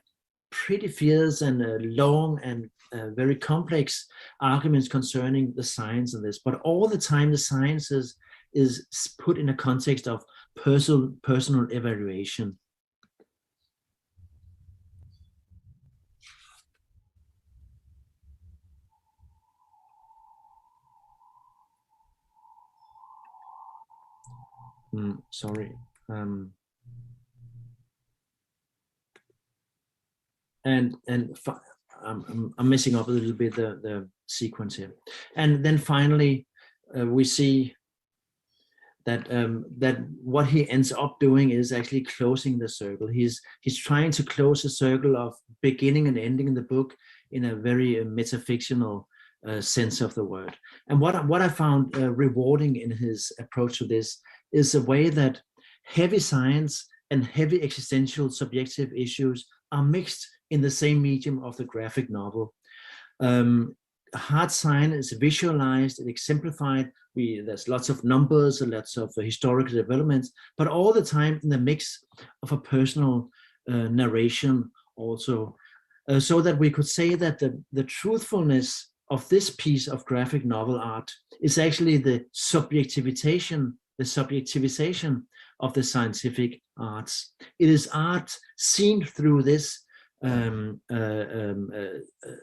pretty fierce and long and very complex arguments concerning the science of this. But all the time, the science is put in a context of personal evaluation. Sorry. I'm messing up a little bit the sequence here. And then finally, we see that what he ends up doing is actually closing the circle. He's trying to close the circle of beginning and ending the book in a very metafictional sense of the word. And what I found rewarding in his approach to this is a way that heavy science and heavy existential subjective issues are mixed in the same medium of the graphic novel. hard science is visualized and exemplified. There's lots of numbers and lots of historical developments, but all the time in the mix of a personal narration also, so that we could say that the truthfulness of this piece of graphic novel art is actually the subjectivization of the scientific arts. It is art seen through this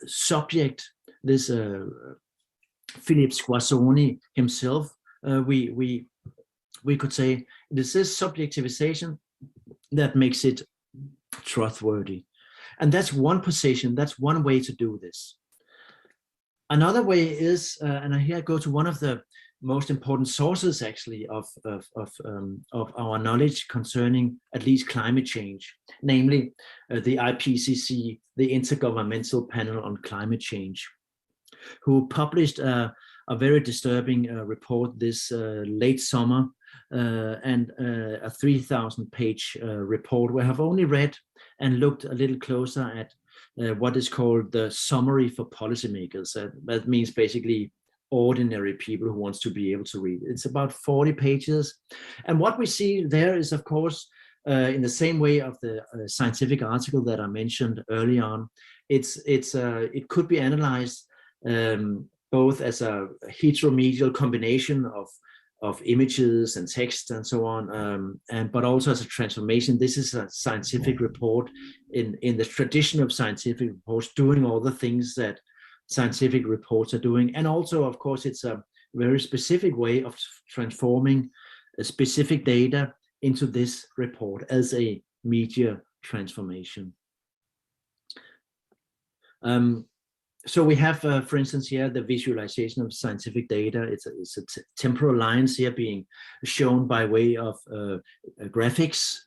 subject, this Philippe Squazzoni himself. We could say it is this subjectivization that makes it trustworthy. And that's one position, that's one way to do this. Another way is, and here I go to one of the most important sources actually of our knowledge concerning at least climate change, namely the IPCC, the Intergovernmental Panel on Climate Change, who published a very disturbing report this late summer, and a 3,000-page report where I've only read and looked a little closer at what is called the summary for policymakers. That means basically ordinary people who wants to be able to read. It's about 40 pages. And what we see there is, of course, in the same way of the scientific article that I mentioned early on, it could be analyzed both as a heteromedial combination of images and text and so on, but also as a transformation. This is a scientific report in the tradition of scientific reports, doing all the things that scientific reports are doing. And also, of course, it's a very specific way of transforming specific data into this report as a media transformation. So we have, for instance, here the visualization of scientific data. It's a temporal lines here being shown by way of graphics.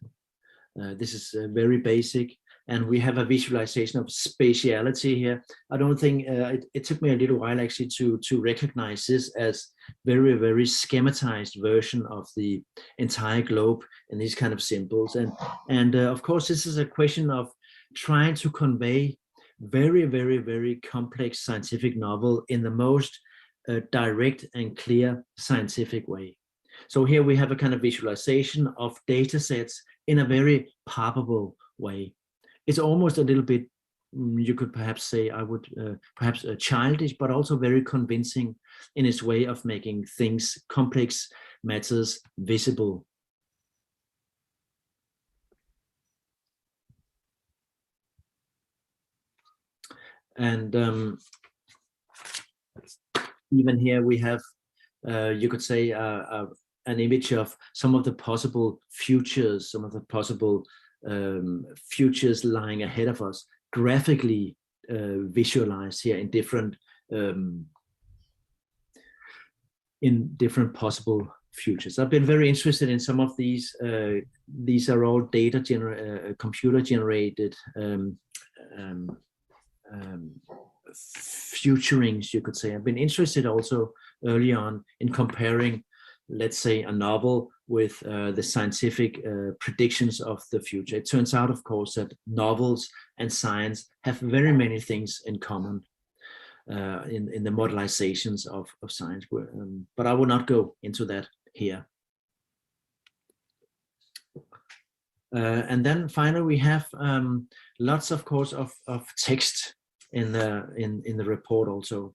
This is very basic. And we have a visualization of spatiality here. I don't think, it took me a little while actually to recognize this as very, very schematized version of the entire globe and these kind of symbols. And of course, this is a question of trying to convey very, very, very complex scientific novel in the most direct and clear scientific way. So here we have a kind of visualization of data sets in a very palpable way. It's almost a little bit, you could perhaps say, I would perhaps childish, but also very convincing in its way of making things, complex matters, visible. And even here we have, you could say, an image of some of the possible futures, some of the possible futures lying ahead of us, graphically visualized here in different possible futures. I've been very interested in some of these. These are all data computer generated futurings, you could say. I've been interested also early on in comparing, let's say, a novel with the scientific predictions of the future. It turns out, of course, that novels and science have very many things in common in the modelizations of science, but I will not go into that here. And then finally, we have lots, of course, of text in the report also.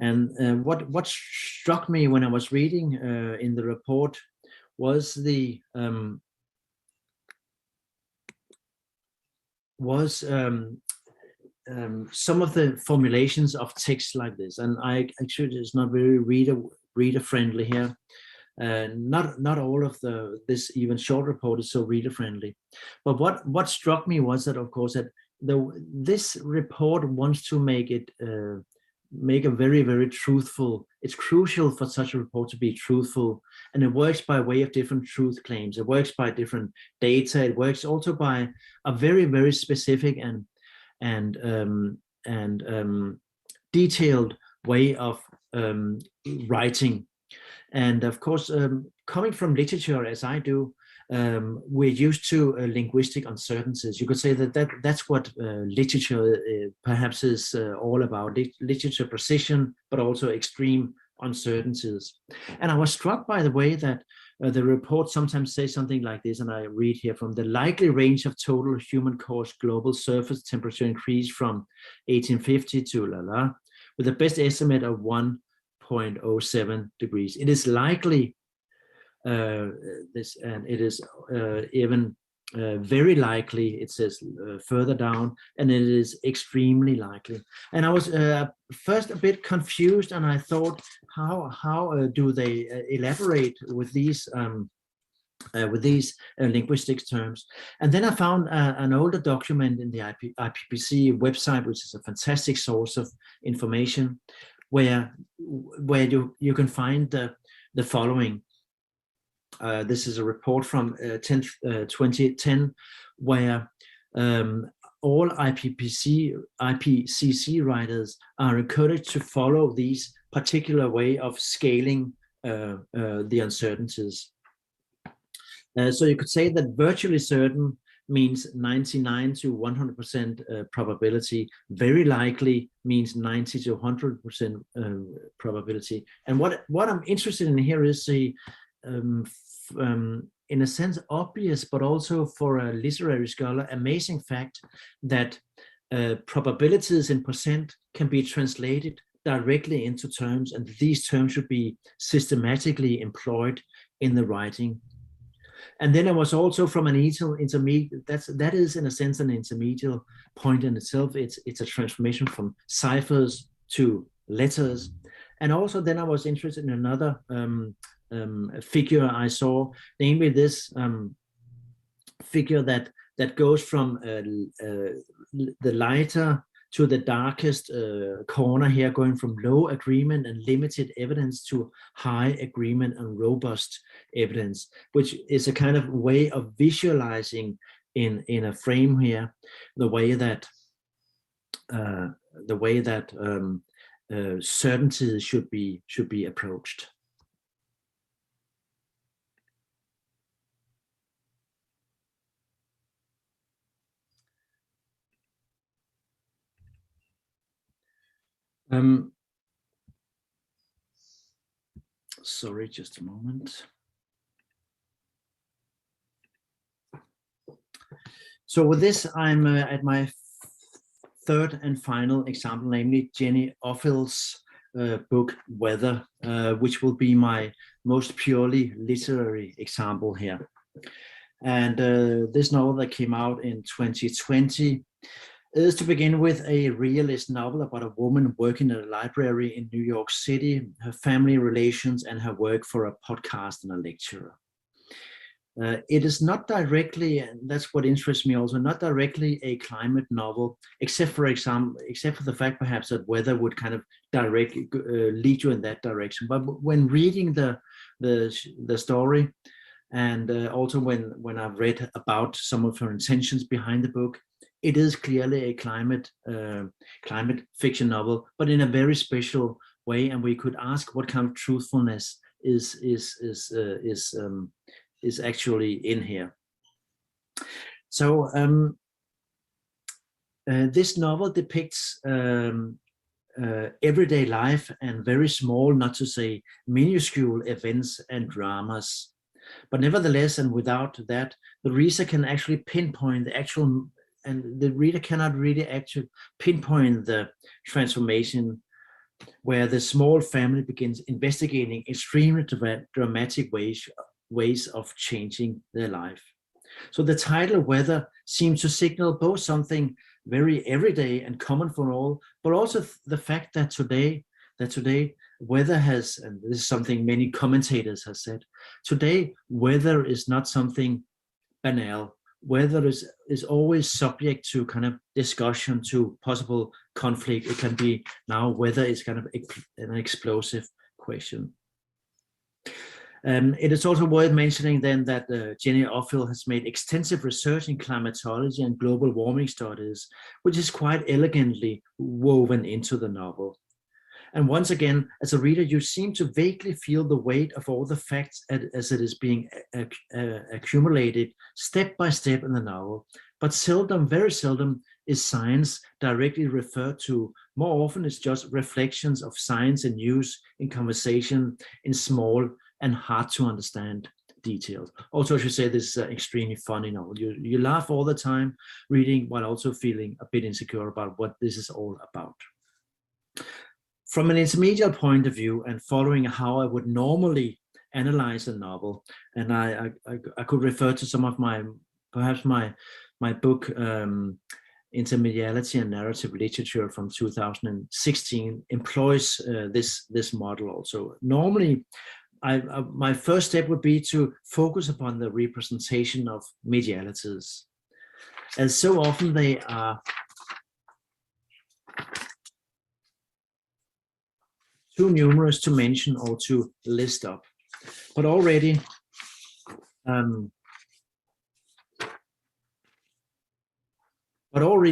And what struck me when I was reading in the report was the some of the formulations of text like this. And I actually, it's not very reader friendly here. Not all of this even short report is so reader friendly. But what struck me was that, of course, that this report wants to make it make a very, very truthful. It's crucial for such a report to be truthful, and it works by way of different truth claims. It works by different data. It works also by a very, very specific and detailed way of writing. And of course, coming from literature as I do, we're used to linguistic uncertainties. You could say that's what literature perhaps is all about, literature precision, but also extreme uncertainties. And I was struck by the way that the report sometimes says something like this, and I read here: from the likely range of total human-caused global surface temperature increase from 1850 to with the best estimate of 1.07 degrees. It is likely this, and it is even very likely, it says further down, and it is extremely likely. And I was first a bit confused, and I thought, how do they elaborate with these linguistic terms? And then I found an older document in the IPPC website, which is a fantastic source of information, where you can find the following. This is a report from 2010, where all IPCC writers are encouraged to follow these particular way of scaling the uncertainties. So you could say that virtually certain means 99 to 100% probability. Very likely means 90 to 100% probability. And what I'm interested in here is the in a sense obvious, but also for a literary scholar, amazing fact that probabilities in percent can be translated directly into terms, and these terms should be systematically employed in the writing. And then it was also from an intermediate, that is in a sense an intermediate point in itself. It's a transformation from ciphers to letters. And also then I was interested in another figure I saw, namely this figure that goes from the lighter to the darkest corner here, going from low agreement and limited evidence to high agreement and robust evidence, which is a kind of way of visualizing in a frame here the way that certainties should be approached. Sorry, just a moment. So with this, I'm at my third and final example, namely Jenny Offill's book Weather, which will be my most purely literary example here. And this novel that came out in 2020 is, to begin with, a realist novel about a woman working at a library in New York City, her family relations, and her work for a podcast and a lecturer. It is not directly, and that's what interests me also, not directly a climate novel, except for the fact perhaps that weather would kind of directly lead you in that direction. But when reading the story, and also when I've read about some of her intentions behind the book, it is clearly a climate fiction novel, but in a very special way. And we could ask what kind of truthfulness is actually in here. So this novel depicts everyday life and very small, not to say minuscule, events and dramas. But nevertheless, and without that, the reader can actually pinpoint the actual, and the reader cannot really actually pinpoint the transformation where the small family begins investigating extremely dramatic ways of changing their life. So the title Weather seems to signal both something very everyday and common for all, but also the fact that today weather has, and this is something many commentators have said, today weather is not something banal. Weather is always subject to kind of discussion, to possible conflict. It can be now weather is kind of an explosive question. It is also worth mentioning then that Jenny Offill has made extensive research in climatology and global warming studies, which is quite elegantly woven into the novel. And once again, as a reader, you seem to vaguely feel the weight of all the facts as it is being accumulated step by step in the novel. But seldom, very seldom, is science directly referred to. More often, it's just reflections of science in use, in conversation, in small and hard to understand details. Also, I should say this is an extremely funny novel. You laugh all the time reading while also feeling a bit insecure about what this is all about. From an intermediate point of view and following how I would normally analyze a novel, and I could refer to some of perhaps my book, Intermediality and Narrative Literature from 2016 employs this model also. Normally, my first step would be to focus upon the representation of medialities, as so often they are too numerous to mention or to list up. But already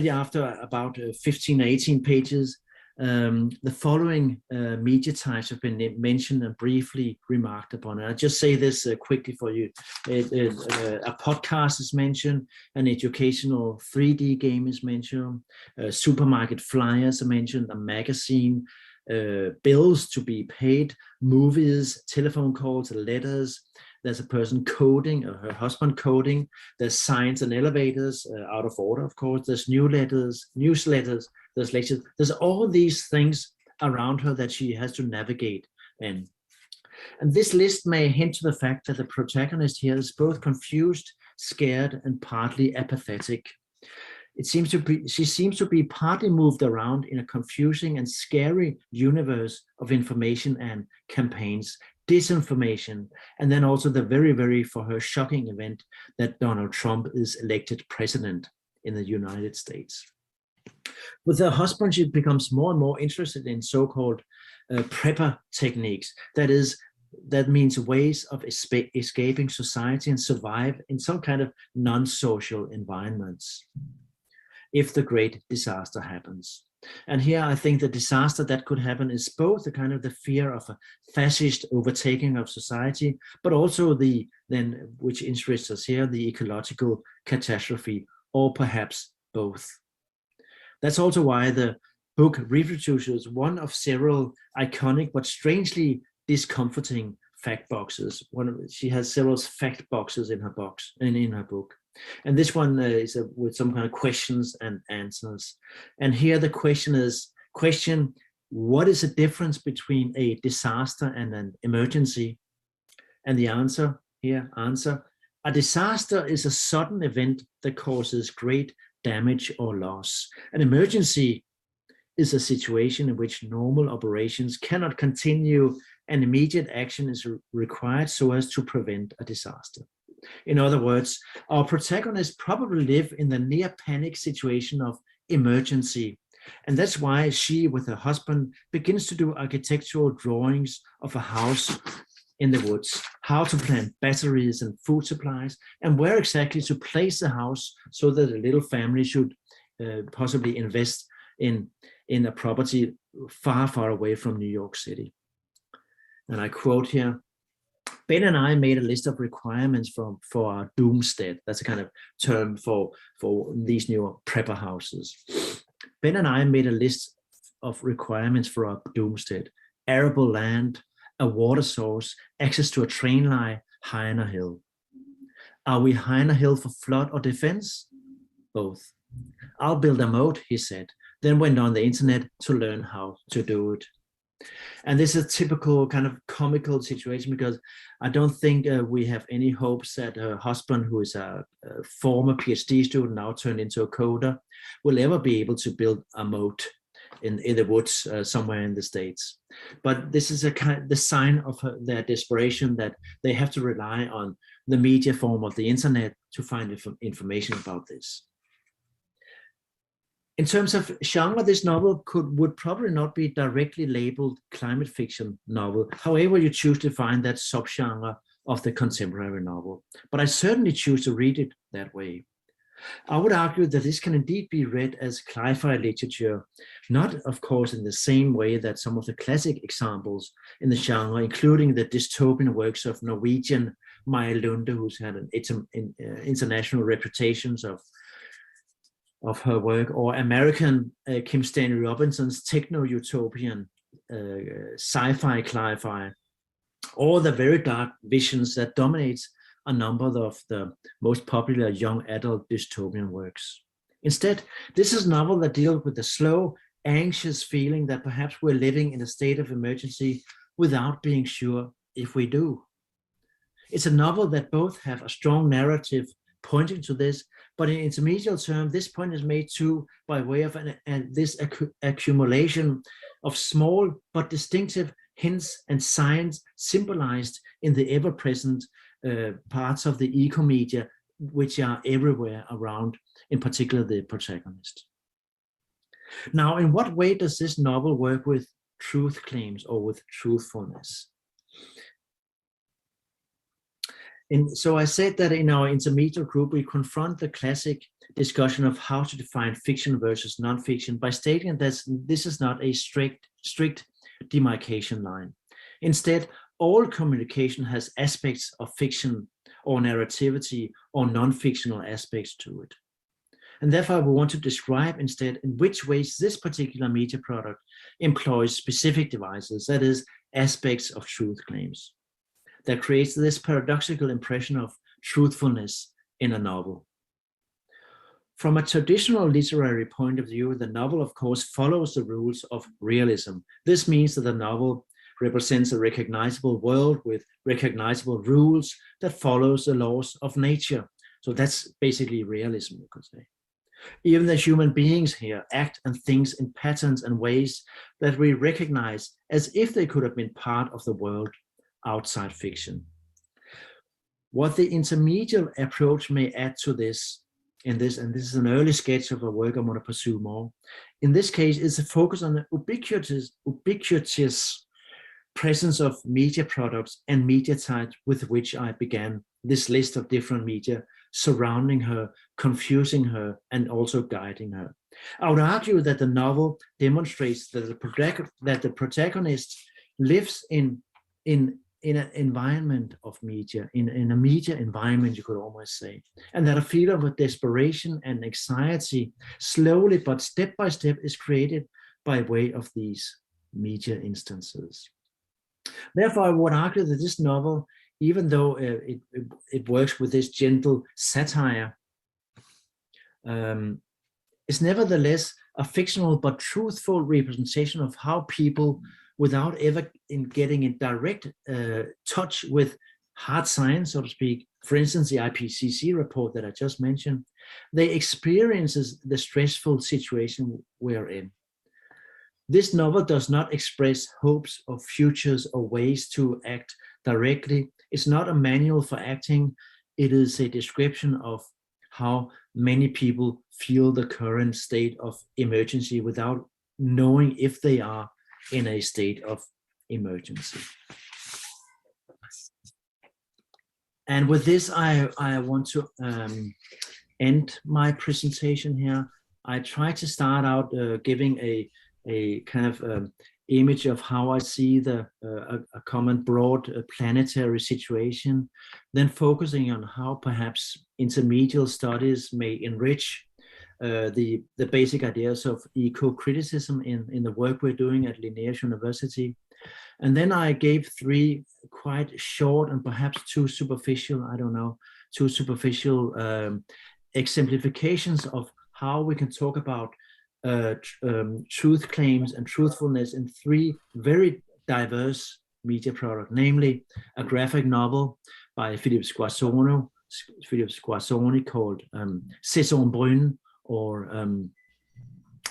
after about 15 or 18 pages, the following media types have been mentioned and briefly remarked upon. And I'll just say this quickly for you. A podcast is mentioned, an educational 3D game is mentioned, supermarket flyers are mentioned, a magazine, bills to be paid, movies, telephone calls, letters. There's a person coding, or her husband coding. There's signs and elevators, out of order, of course. There's newsletters, there's lectures. There's all these things around her that she has to navigate in. And this list may hint to the fact that the protagonist here is both confused, scared, and partly apathetic. She seems to be partly moved around in a confusing and scary universe of information and campaigns, disinformation, and then also the very, very, for her, shocking event that Donald Trump is elected president in the United States. With her husband, she becomes more and more interested in so-called prepper techniques. That means ways of escaping society and survive in some kind of non-social environments if the great disaster happens. And here I think the disaster that could happen is both the kind of the fear of a fascist overtaking of society, but also which interests us here, the ecological catastrophe, or perhaps both. That's also why the book reproduces one of several iconic but strangely discomforting fact boxes. She has several fact boxes in her book. And this one is with some kind of questions and answers. And here the question is, what is the difference between a disaster and an emergency? And the answer here, a disaster is a sudden event that causes great damage or loss. An emergency is a situation in which normal operations cannot continue and immediate action is required so as to prevent a disaster. In other words, our protagonists probably live in the near panic situation of emergency. And that's why she, with her husband, begins to do architectural drawings of a house in the woods, how to plant batteries and food supplies, and where exactly to place the house so that a little family should possibly invest in a property far, far away from New York City. And I quote here, Ben and I made a list of requirements for our doomstead. That's a kind of term for these new prepper houses. Ben and I made a list of requirements for our doomstead: arable land, a water source, access to a train line, high on a hill. Are we high on a hill for flood or defense? Both. I'll build a moat, he said, then went on the internet to learn how to do it. And this is a typical kind of comical situation, because I don't think we have any hopes that her husband, who is a former PhD student, now turned into a coder, will ever be able to build a moat in the woods somewhere in the States. But this is the sign of their desperation, that they have to rely on the media form of the internet to find information about this. In terms of genre, this novel would probably not be directly labeled climate fiction novel, however you choose to find that subgenre of the contemporary novel. But I certainly choose to read it that way. I would argue that this can indeed be read as sci-fi literature, not, of course, in the same way that some of the classic examples in the genre, including the dystopian works of Norwegian Maja Lunde, who's had an international reputations of her work, or American Kim Stanley Robinson's techno-utopian sci-fi, or the very dark visions that dominates a number of the most popular young adult dystopian works. Instead, this is a novel that deals with the slow, anxious feeling that perhaps we're living in a state of emergency without being sure if we do. It's a novel that both have a strong narrative pointing to this, but in intermediate term, this point is made too by way of this accumulation of small but distinctive hints and signs symbolized in the ever-present parts of the eco-media, which are everywhere around, in particular the protagonist. Now, in what way does this novel work with truth claims or with truthfulness? So I said that in our intermediate group, we confront the classic discussion of how to define fiction versus non-fiction by stating that this is not a strict demarcation line. Instead, all communication has aspects of fiction or narrativity or non-fictional aspects to it. And therefore, we want to describe instead in which ways this particular media product employs specific devices, that is, aspects of truth claims, that creates this paradoxical impression of truthfulness in a novel. From a traditional literary point of view, the novel, of course, follows the rules of realism. This means that the novel represents a recognizable world with recognizable rules that follows the laws of nature. So that's basically realism, you could say. Even the human beings here act and think in patterns and ways that we recognize as if they could have been part of the world outside fiction. What the intermediate approach may add to this, and this is an early sketch of a work I'm going to pursue more, in this case is a focus on the ubiquitous presence of media products and media types with which I began this list of different media surrounding her, confusing her, and also guiding her. I would argue that the novel demonstrates that the protagonist lives in an environment of media, in a media environment, you could almost say, and that a feeling of desperation and anxiety slowly but step by step is created by way of these media instances. Therefore, I would argue that this novel, even though it works with this gentle satire, is nevertheless a fictional but truthful representation of how people, without ever getting in direct touch with hard science, so to speak, for instance, the IPCC report that I just mentioned, they experience the stressful situation we're in. This novel does not express hopes of futures or ways to act directly. It's not a manual for acting. It is a description of how many people feel the current state of emergency without knowing if they are in a state of emergency. And with this, I want to end my presentation here. I try to start out giving a kind of image of how I see a common broad planetary situation, then focusing on how perhaps intermediate studies may enrich the basic ideas of eco-criticism in the work we're doing at Linnæus University. And then I gave three quite short and perhaps too superficial exemplifications of how we can talk about truth claims and truthfulness in three very diverse media products, namely a graphic novel by Philippe Squazzoni called Saison Brune, or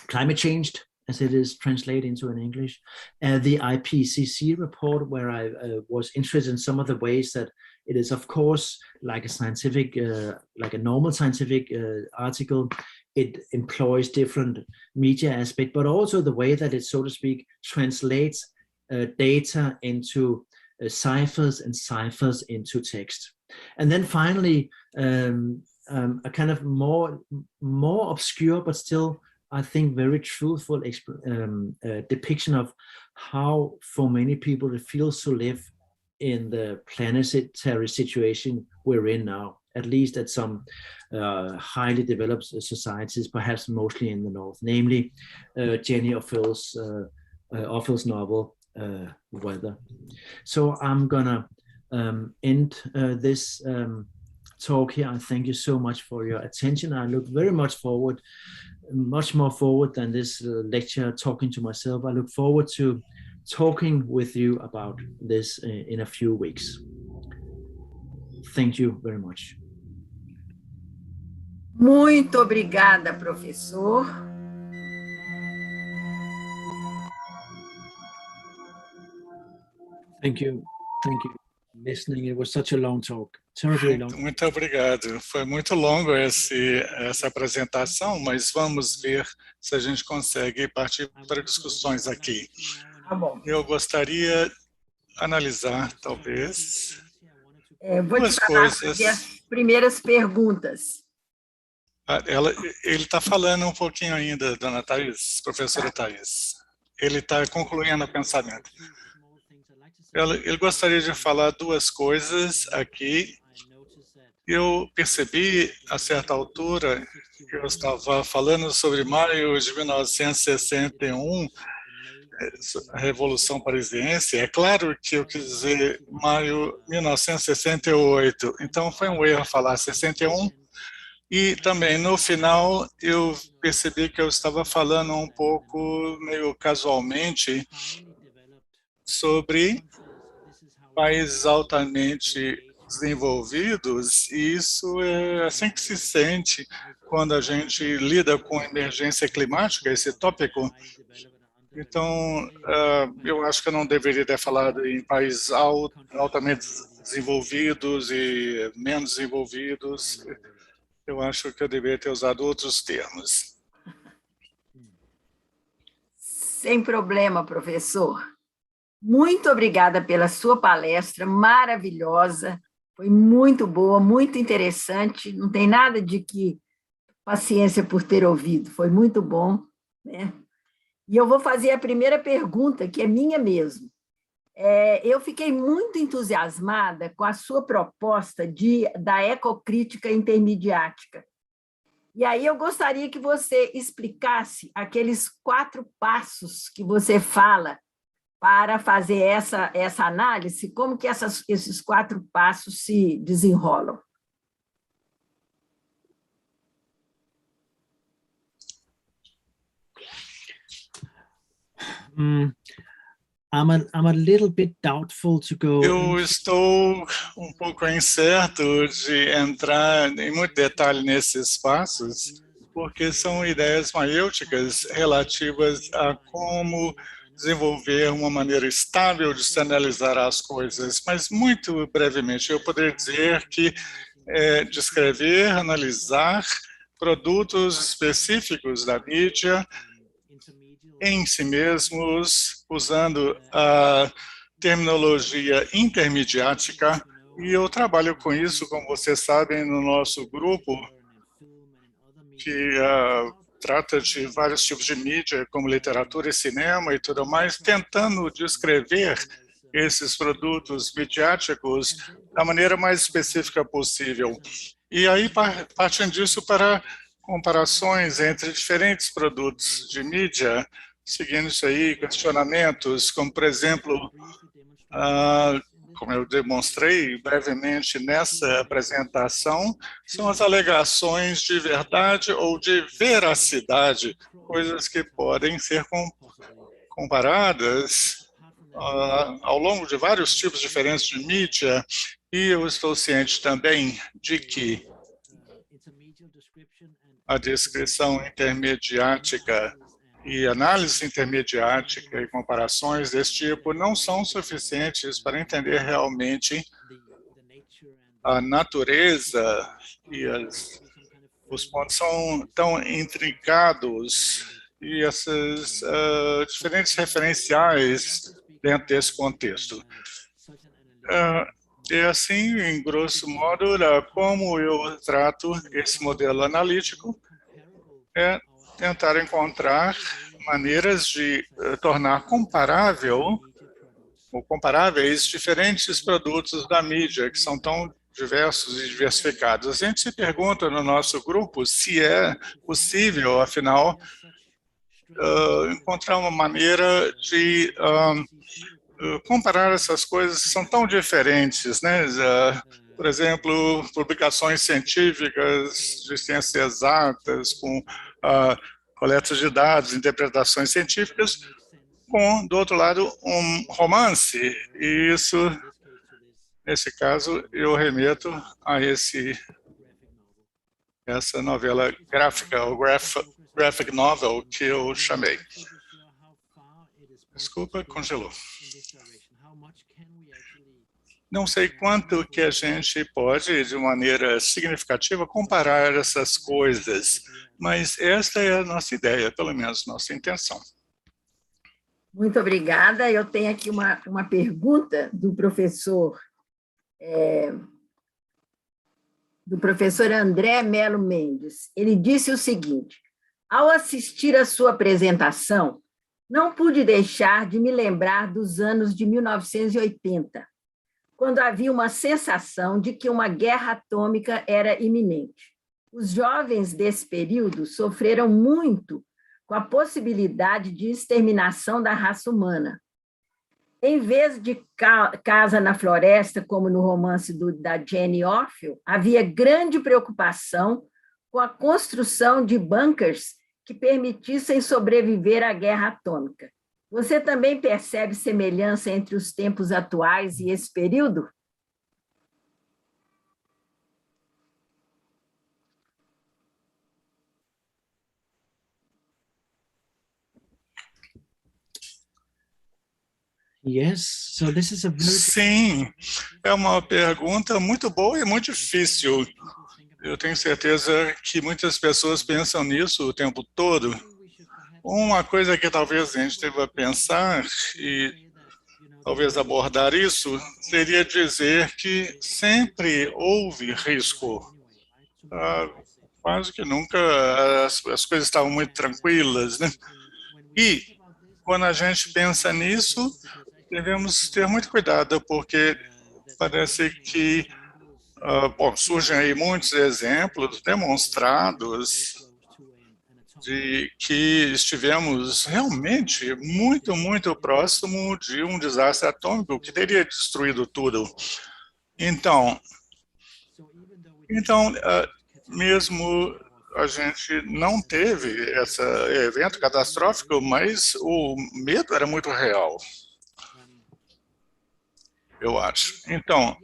Climate Changed, as it is translated into in English. The IPCC report, where I was interested in some of the ways that it is, of course, like a scientific, like a normal scientific article, it employs different media aspects, but also the way that it, so to speak, translates data into ciphers and ciphers into text. And then finally, a kind of more obscure, but still, I think, very truthful depiction of how, for many people, it feels to live in the planetary situation we're in now, at least at some highly developed societies, perhaps mostly in the North, namely Jenny Offell's novel, Weather. So I'm gonna end this talk here. I thank you so much for your attention. I look very much forward, much more forward than this lecture, talking to myself. I look forward to talking with you about this in a few weeks. Thank you very much. Muito obrigada, professor. Thank you. Thank you for listening. It was such a long talk. Terribly long. Muito obrigado. Foi muito longo essa apresentação, mas vamos ver se a gente consegue partir para discussões aqui. Tá bom. Eu gostaria de analisar, talvez, vou duas te falar, coisas. fazer as primeiras perguntas. Ele está falando um pouquinho ainda, dona Thais, professora Thais. Ele está concluindo o pensamento. Ele gostaria de falar duas coisas aqui. Eu percebi, a certa altura, que eu estava falando sobre maio de 1961, a Revolução Parisiense. É claro que eu quis dizer maio de 1968, então foi um erro falar 61. E também, no final, eu percebi que eu estava falando um pouco, meio casualmente, sobre países altamente desenvolvidos, e isso é assim que se sente quando a gente lida com emergência climática, esse tópico. Então, eu acho que eu não deveria ter falado em países altamente desenvolvidos e menos desenvolvidos. Eu acho que eu deveria ter usado outros termos. Sem problema, professor. Muito obrigada pela sua palestra, maravilhosa. Foi muito boa, muito interessante. Não tem nada de que paciência por ter ouvido. Foi muito bom, né? E eu vou fazer a primeira pergunta, que é minha mesmo. Eu fiquei muito entusiasmada com a sua proposta da ecocrítica intermidiática. E aí eu gostaria que você explicasse aqueles 4 passos que você fala para fazer essa análise, como que esses 4 passos se desenrolam. I'm a little bit doubtful to go. Eu estou um pouco incerto de entrar em muito detalhe nesses passos, porque são ideias maiêuticas relativas a como desenvolver uma maneira estável de se analisar as coisas. Mas, muito brevemente, eu poderia dizer que descrever, analisar produtos específicos da mídia em si mesmos, usando a terminologia intermidiática, e eu trabalho com isso, como vocês sabem, no nosso grupo, que trata de vários tipos de mídia, como literatura e cinema e tudo mais, tentando descrever esses produtos midiáticos da maneira mais específica possível. E aí, partindo disso para comparações entre diferentes produtos de mídia, seguindo isso aí, questionamentos, como, por exemplo, como eu demonstrei brevemente nessa apresentação, são as alegações de verdade ou de veracidade, coisas que podem ser comparadas ao longo de vários tipos diferentes de mídia, e eu estou ciente também de que a descrição intermediática e análise intermediática e comparações desse tipo não são suficientes para entender realmente a natureza, e os pontos são tão intrincados, e esses diferentes referenciais dentro desse contexto. E assim, em grosso modo, como eu trato esse modelo analítico é tentar encontrar maneiras de tornar comparável ou comparáveis diferentes produtos da mídia, que são tão diversos e diversificados. A gente se pergunta no nosso grupo se é possível, afinal, encontrar uma maneira de comparar essas coisas que são tão diferentes, né? Por exemplo, publicações científicas de ciências exatas, com coleta de dados, interpretações científicas, com, do outro lado, um romance. E isso, nesse caso, eu remeto a essa novela gráfica, ou graphic novel, que eu chamei. Desculpa, congelou. Não sei quanto que a gente pode, de maneira significativa, comparar essas coisas, mas esta é a nossa ideia, pelo menos nossa intenção. Muito obrigada. Eu tenho aqui uma pergunta do professor André Melo Mendes. Ele disse o seguinte: ao assistir à sua apresentação, não pude deixar de me lembrar dos anos de 1980, quando havia uma sensação de que uma guerra atômica era iminente. Os jovens desse período sofreram muito com a possibilidade de exterminação da raça humana. Em vez de Casa na Floresta, como no romance da Jane Austen, havia grande preocupação com a construção de bunkers que permitissem sobreviver à guerra atômica. Você também percebe semelhança entre os tempos atuais e esse período? Sim, é uma pergunta muito boa e muito difícil. Eu tenho certeza que muitas pessoas pensam nisso o tempo todo. Uma coisa que talvez a gente deva pensar e talvez abordar isso seria dizer que sempre houve risco. Quase que nunca as coisas estavam muito tranquilas, né? E quando a gente pensa nisso, devemos ter muito cuidado, porque parece que surgem aí muitos exemplos demonstrados de que estivemos realmente muito próximo de um desastre atômico que teria destruído tudo. Então mesmo a gente não teve esse evento catastrófico, mas o medo era muito real, eu acho. Então,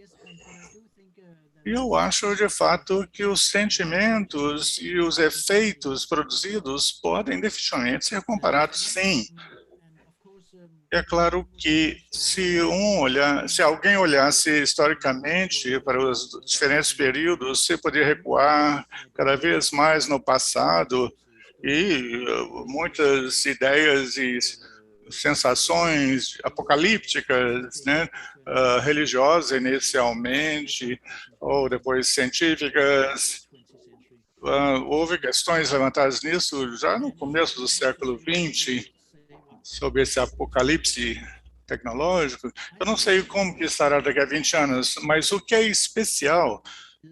eu acho, de fato, que os sentimentos e os efeitos produzidos podem definitivamente ser comparados, sim. É claro que se alguém olhasse historicamente para os diferentes períodos, você poderia recuar cada vez mais no passado e muitas ideias e sensações apocalípticas, né, religiosas inicialmente, ou depois científicas. Houve questões levantadas nisso já no começo do século XX, sobre esse apocalipse tecnológico. Eu não sei como que estará daqui a 20 anos, mas o que é especial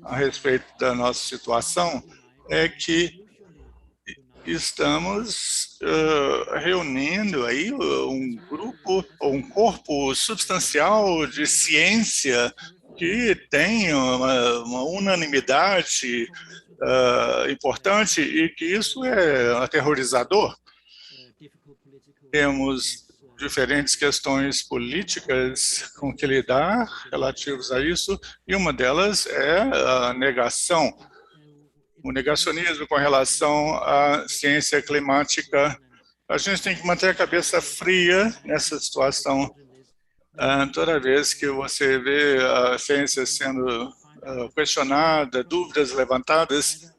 a respeito da nossa situação é que estamos reunindo aí um grupo, ou um corpo substancial de ciência que tem uma unanimidade importante e que isso é aterrorizador. Temos diferentes questões políticas com que lidar relativos a isso, e uma delas é a negação, o negacionismo com relação à ciência climática. A gente tem que manter a cabeça fria nessa situação. Toda vez que você vê a ciência sendo questionada, dúvidas levantadas,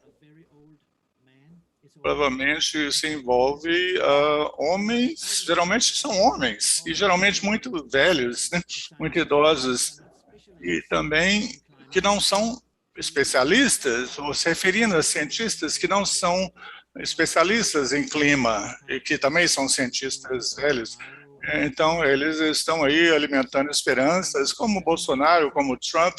provavelmente isso envolve homens, geralmente são homens, e geralmente muito velhos, né? Muito idosos. e também que não são especialistas, ou se referindo a cientistas que não são especialistas em clima e que também são cientistas velhos. Então, eles estão aí alimentando esperanças, como Bolsonaro, como Trump,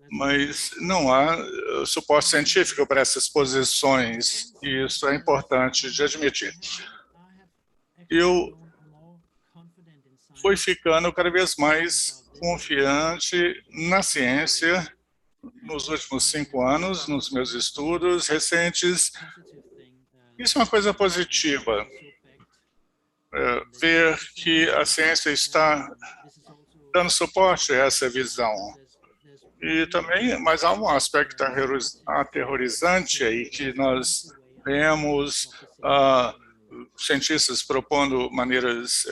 mas não há suporte científico para essas posições, e isso é importante de admitir. Eu fui ficando cada vez mais confiante na ciência nos últimos 5 anos, nos meus estudos recentes. Isso é uma coisa positiva, ver que a ciência está dando suporte a essa visão. E também, mas há um aspecto aterrorizante aí, que nós vemos cientistas propondo maneiras,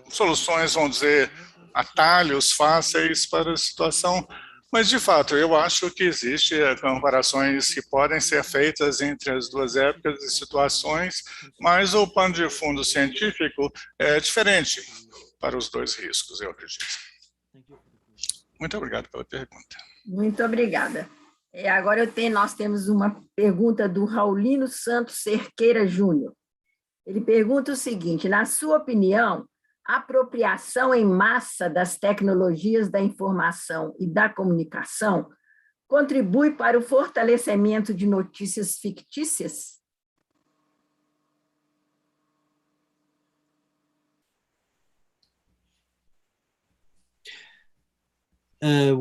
soluções, vamos dizer, atalhos fáceis para a situação. Mas, de fato, eu acho que existem comparações que podem ser feitas entre as duas épocas e situações, mas o pano de fundo científico é diferente para os dois riscos, eu acredito. Muito obrigado pela pergunta. Muito obrigada. Agora nós temos uma pergunta do Raulino Santos Cerqueira Júnior. Ele pergunta o seguinte: na sua opinião, a apropriação em massa das tecnologias da informação e da comunicação contribui para o fortalecimento de notícias fictícias? I'm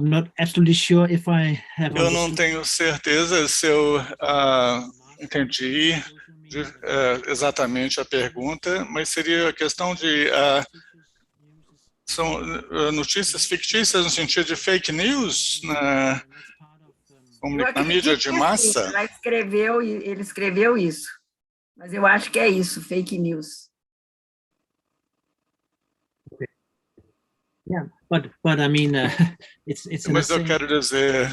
not absolutely sure if I have. Eu não tenho certeza se eu entendi exatamente a pergunta, mas seria a questão de são notícias fictícias no sentido de fake news na mídia de massa? Ele escreveu isso, mas eu acho que é isso, fake news. Yeah, but I mean, it's mas eu quero dizer,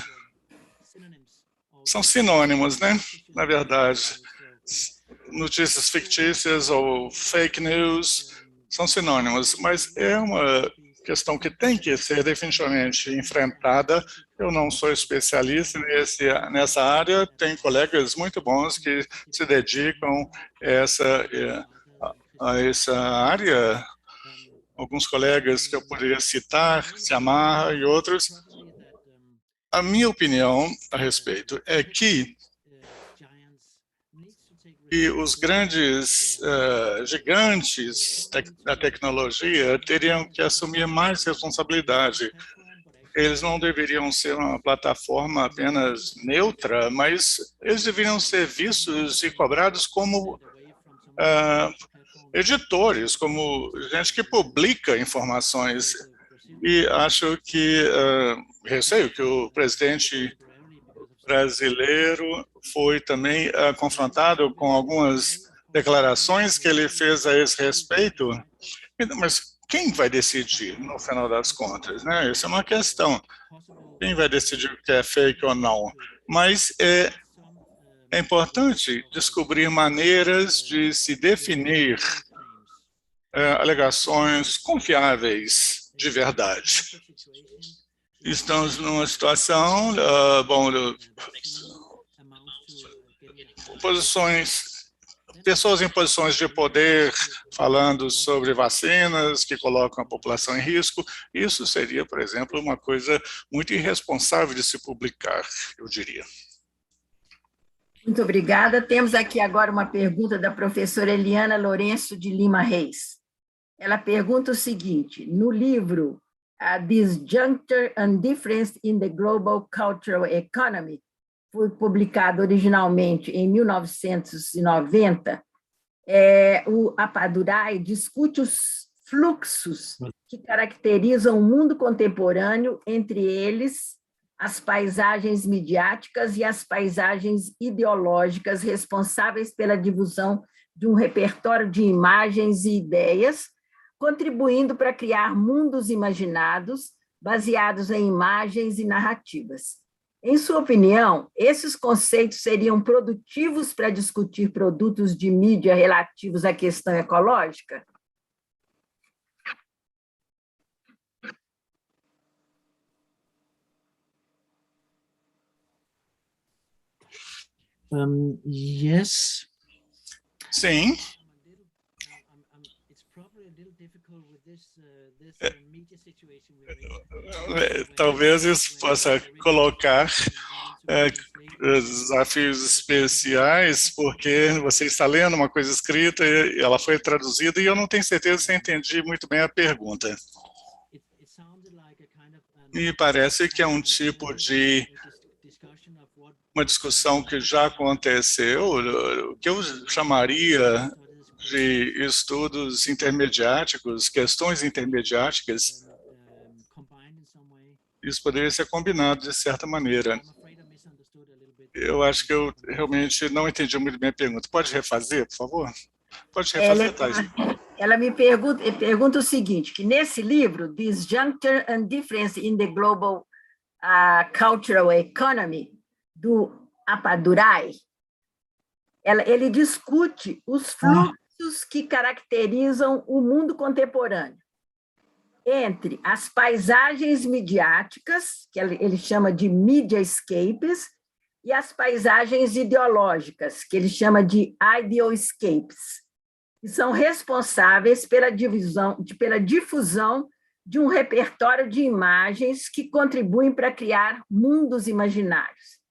são sinônimos, né? Na verdade, notícias fictícias ou fake news são sinônimos, mas é uma questão que tem que ser definitivamente enfrentada. Eu não sou especialista nessa área, tem colegas muito bons que se dedicam a essa área. Alguns colegas que eu poderia citar, Siamarra e outros. A minha opinião a respeito é que os grandes gigantes da tecnologia teriam que assumir mais responsabilidade. Eles não deveriam ser uma plataforma apenas neutra, mas eles deveriam ser vistos e cobrados como editores, como gente que publica informações. E acho que, receio que o presidente brasileiro foi também confrontado com algumas declarações que ele fez a esse respeito. Mas quem vai decidir, no final das contas, né? Essa é uma questão. Quem vai decidir o que é fake ou não? Mas é importante descobrir maneiras de se definir alegações confiáveis de verdade. Estamos numa situação, pessoas em posições de poder falando sobre vacinas que colocam a população em risco. Isso seria, por exemplo, uma coisa muito irresponsável de se publicar, eu diria. Muito obrigada. Temos aqui agora uma pergunta da professora Eliana Lourenço de Lima Reis. Ela pergunta o seguinte: no livro Disjuncture and Difference in the Global Cultural Economy, foi publicado originalmente em 1990, o Appadurai discute os fluxos que caracterizam o mundo contemporâneo, entre eles as paisagens midiáticas e as paisagens ideológicas responsáveis pela difusão de um repertório de imagens e ideias, contribuindo para criar mundos imaginados baseados em imagens e narrativas. Em sua opinião, esses conceitos seriam produtivos para discutir produtos de mídia relativos à questão ecológica? Yes. Sim. Talvez isso possa colocar desafios especiais, porque você está lendo uma coisa escrita e ela foi traduzida e eu não tenho certeza se eu entendi muito bem a pergunta. Me parece que é um tipo de uma discussão que já aconteceu, o que eu chamaria de estudos intermediáticos, questões intermediáticas. Isso poderia ser combinado de certa maneira. Eu acho que eu realmente não entendi muito bem a pergunta. Pode refazer, por favor? Pode refazer, Thais. Ela me pergunta o seguinte, que nesse livro, Disjuncture and Difference in the Global Cultural Economy, do Appadurai, ele discute os fluxos que caracterizam o mundo contemporâneo, entre as paisagens midiáticas, que ele chama de mediascapes, e as paisagens ideológicas, que ele chama de ideoscapes, que são responsáveis pela difusão de um repertório de imagens que contribuem para criar mundos imaginários.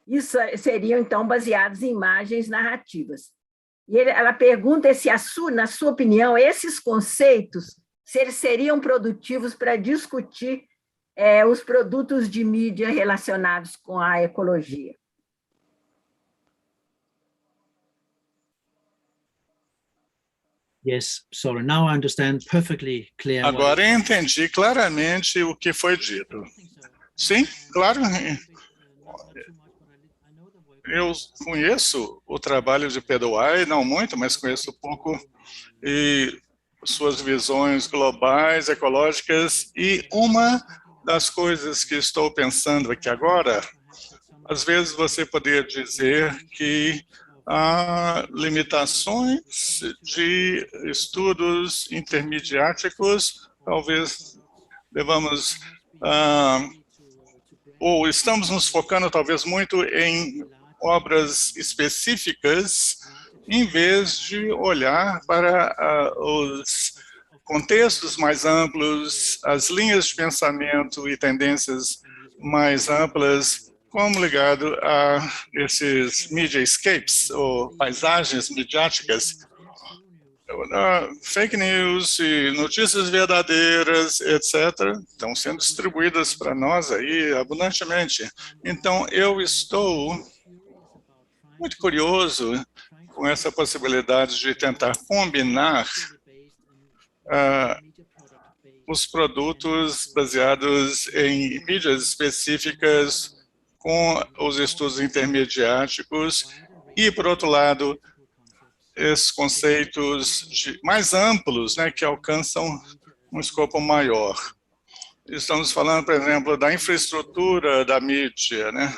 Isso seriam, então, baseados em imagens narrativas. E ela pergunta se, na sua opinião, esses conceitos, se eles seriam produtivos para discutir os produtos de mídia relacionados com a ecologia. Yes, sorry, now I understand perfectly clear. Agora eu entendi claramente o que foi dito. Sim, claro. Eu conheço o trabalho de Pedowai, não muito, mas conheço pouco, e suas visões globais, ecológicas, e uma das coisas que estou pensando aqui agora, às vezes você poderia dizer que há limitações de estudos intermediáticos, talvez devamos, ou estamos nos focando talvez muito em obras específicas, em vez de olhar para os contextos mais amplos, as linhas de pensamento e tendências mais amplas, como ligado a esses mediascapes, ou paisagens midiáticas, fake news e notícias verdadeiras, etc., estão sendo distribuídas para nós aí abundantemente. Então, eu estou muito curioso com essa possibilidade de tentar combinar os produtos baseados em mídias específicas com os estudos intermediáticos e, por outro lado, esses conceitos mais amplos, né, que alcançam um escopo maior. Estamos falando, por exemplo, da infraestrutura da mídia, né?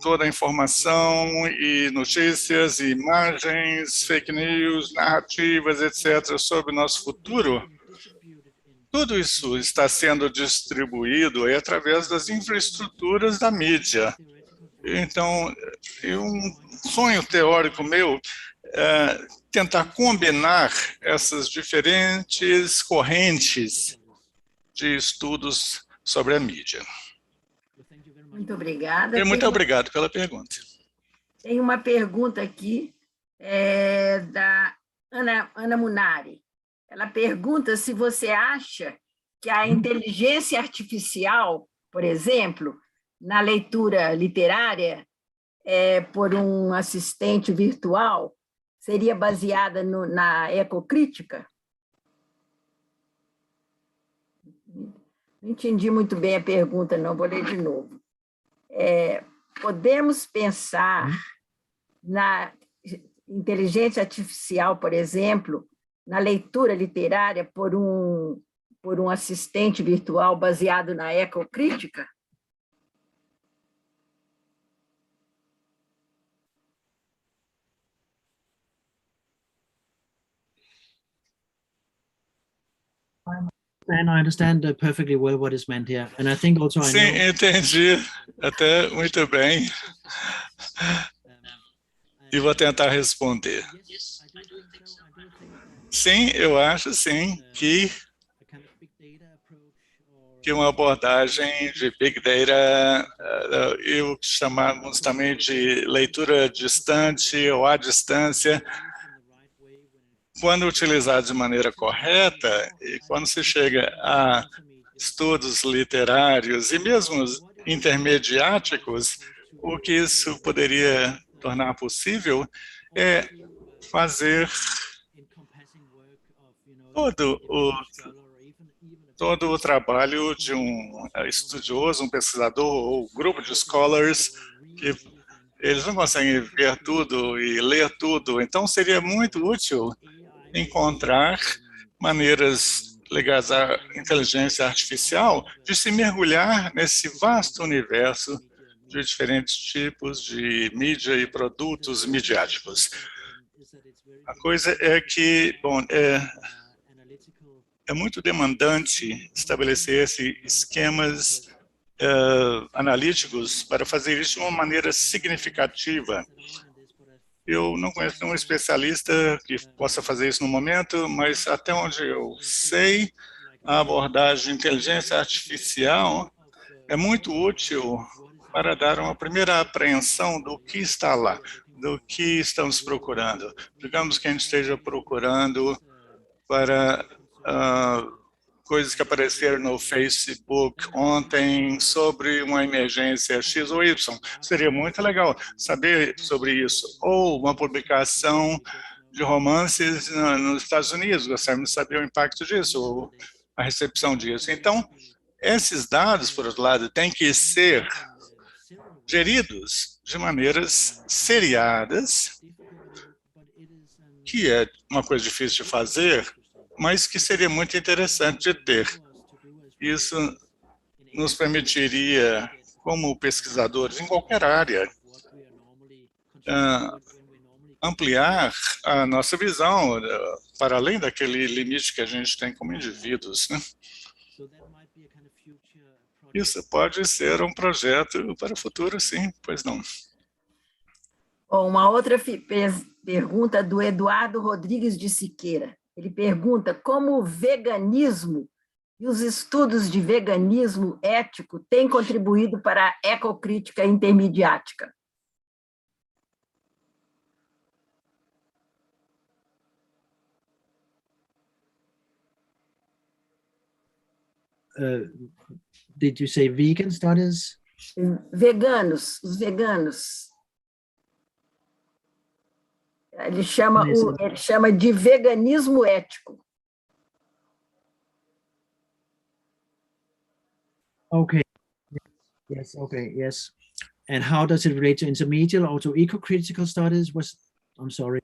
Toda a informação e notícias, e imagens, fake news, narrativas, etc., sobre o nosso futuro. Tudo isso está sendo distribuído aí através das infraestruturas da mídia. Então, um sonho teórico meu é tentar combinar essas diferentes correntes de estudos sobre a mídia. Muito obrigada. E muito obrigado pela pergunta. Tem uma pergunta aqui da Ana Munari. Ela pergunta se você acha que a inteligência artificial, por exemplo, na leitura literária, por um assistente virtual, seria baseada na ecocrítica? Não entendi muito bem a pergunta, não, vou ler de novo. Podemos pensar na inteligência artificial, por exemplo, na leitura literária por um assistente virtual baseado na ecocrítica? I understand perfectly well what is meant here, and I think also Sim, entendi até muito bem. E vou tentar responder. Sim, eu acho sim que uma abordagem de Big Data e o que chamamos também de leitura distante ou à distância, quando utilizado de maneira correta e quando se chega a estudos literários e mesmo intermediáticos, o que isso poderia tornar possível é fazer todo o trabalho de um estudioso, um pesquisador ou grupo de scholars que eles não conseguem ver tudo e ler tudo. Então, seria muito útil encontrar maneiras ligadas à inteligência artificial de se mergulhar nesse vasto universo de diferentes tipos de mídia e produtos midiáticos. A coisa é que, bom, é muito demandante estabelecer esquemas analíticos para fazer isso de uma maneira significativa. Eu não conheço nenhum especialista que possa fazer isso no momento, mas até onde eu sei, a abordagem de inteligência artificial é muito útil para dar uma primeira apreensão do que está lá, do que estamos procurando. Digamos que a gente esteja procurando para coisas que apareceram no Facebook ontem sobre uma emergência X ou Y. Seria muito legal saber sobre isso. Ou uma publicação de romances nos Estados Unidos, gostaríamos de saber o impacto disso, ou a recepção disso. Então, esses dados, por outro lado, têm que ser geridos de maneiras seriadas, que é uma coisa difícil de fazer, mas que seria muito interessante de ter. Isso nos permitiria, como pesquisadores em qualquer área, ampliar a nossa visão para além daquele limite que a gente tem como indivíduos, né? Isso pode ser um projeto para o futuro, sim, pois não. Bom, uma outra pergunta do Eduardo Rodrigues de Siqueira. Ele pergunta como o veganismo e os estudos de veganismo ético têm contribuído para a ecocrítica intermidiática. Did you say vegan studies? Veganos, os veganos. Ele chama de veganismo ético. Okay. Yes. Okay. Yes. And how does it relate to intermediate or to eco-critical studies? I'm sorry.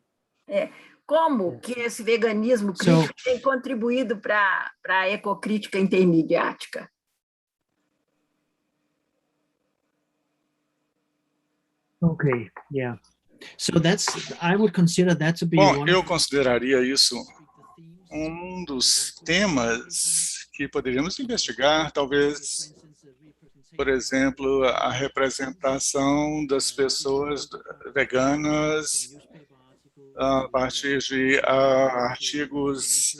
Como que esse veganismo crítico tem contribuído para a ecocrítica intermidiática? Okay. Yeah. So I would consider that to be Bom, eu consideraria isso um dos temas que poderíamos investigar, talvez, por exemplo, a representação das pessoas veganas a partir de artigos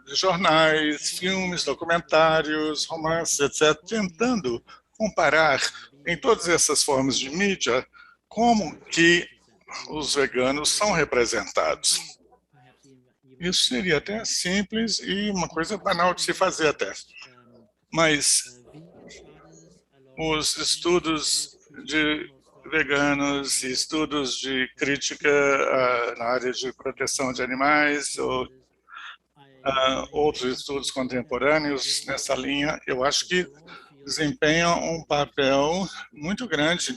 de jornais, filmes, documentários, romances, etc., tentando comparar em todas essas formas de mídia como que os veganos são representados. Isso seria até simples e uma coisa banal de se fazer até. Mas os estudos de veganos e estudos de crítica na área de proteção de animais ou outros estudos contemporâneos nessa linha, eu acho que desempenham um papel muito grande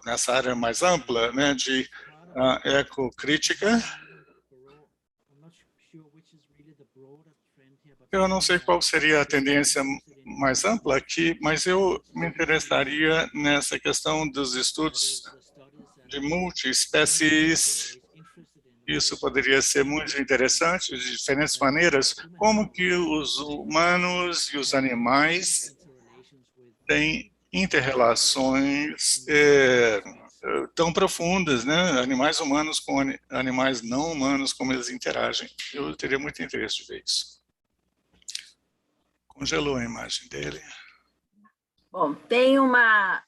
nessa área mais ampla, né, de ecocrítica. Eu não sei qual seria a tendência mais ampla aqui, mas eu me interessaria nessa questão dos estudos de multiespécies isso poderia ser muito interessante, de diferentes maneiras, como que os humanos e os animais têm inter-relações tão profundas, né? Animais humanos com animais não humanos, como eles interagem. Eu teria muito interesse de ver isso. Congelou a imagem dele. Bom, tem uma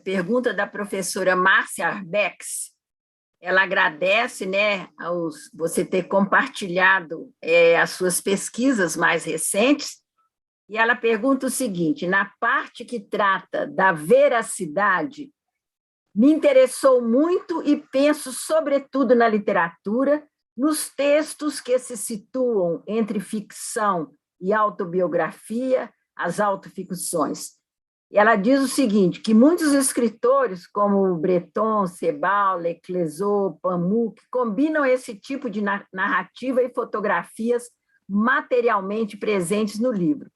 pergunta da professora Márcia Arbex. Ela agradece, né, você ter compartilhado as suas pesquisas mais recentes, e ela pergunta o seguinte: na parte que trata da veracidade, me interessou muito e penso sobretudo na literatura, nos textos que se situam entre ficção e autobiografia, as autoficções. E ela diz o seguinte, que muitos escritores, como Breton, Sebald, Leclésaux, Pamuk, combinam esse tipo de narrativa e fotografias materialmente presentes no livro.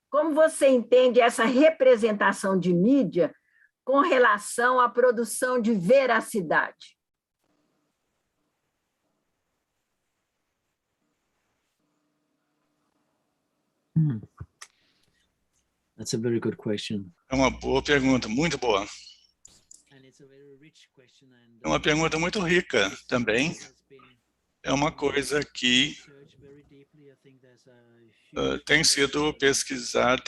Como você entende essa representação de mídia com relação à produção de veracidade? That's a very good question. É uma boa pergunta, muito boa. É uma pergunta muito rica também. É uma coisa que tem sido pesquisada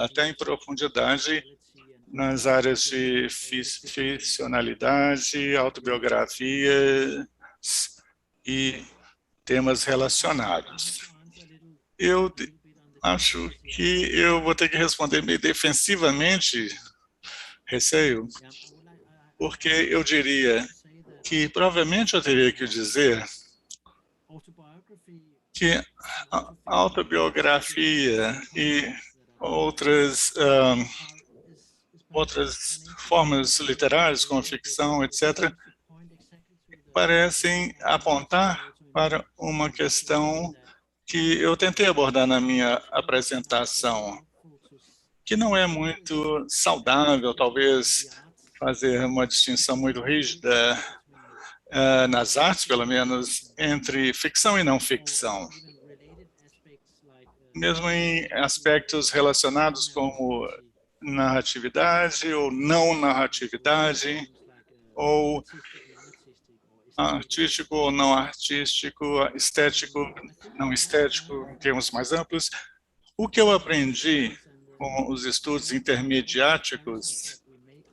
até em profundidade nas áreas de ficcionalidade, autobiografia e temas relacionados. Eu acho que eu vou ter que responder meio defensivamente, receio, porque eu diria que provavelmente eu teria que dizer que a autobiografia e outras formas literárias, como ficção, etc., parecem apontar para uma questão que eu tentei abordar na minha apresentação, que não é muito saudável, talvez, fazer uma distinção muito rígida nas artes, pelo menos, entre ficção e não ficção. Mesmo em aspectos relacionados como narratividade ou não narratividade, ou artístico ou não artístico, estético, não estético, em termos mais amplos. O que eu aprendi com os estudos intermediáticos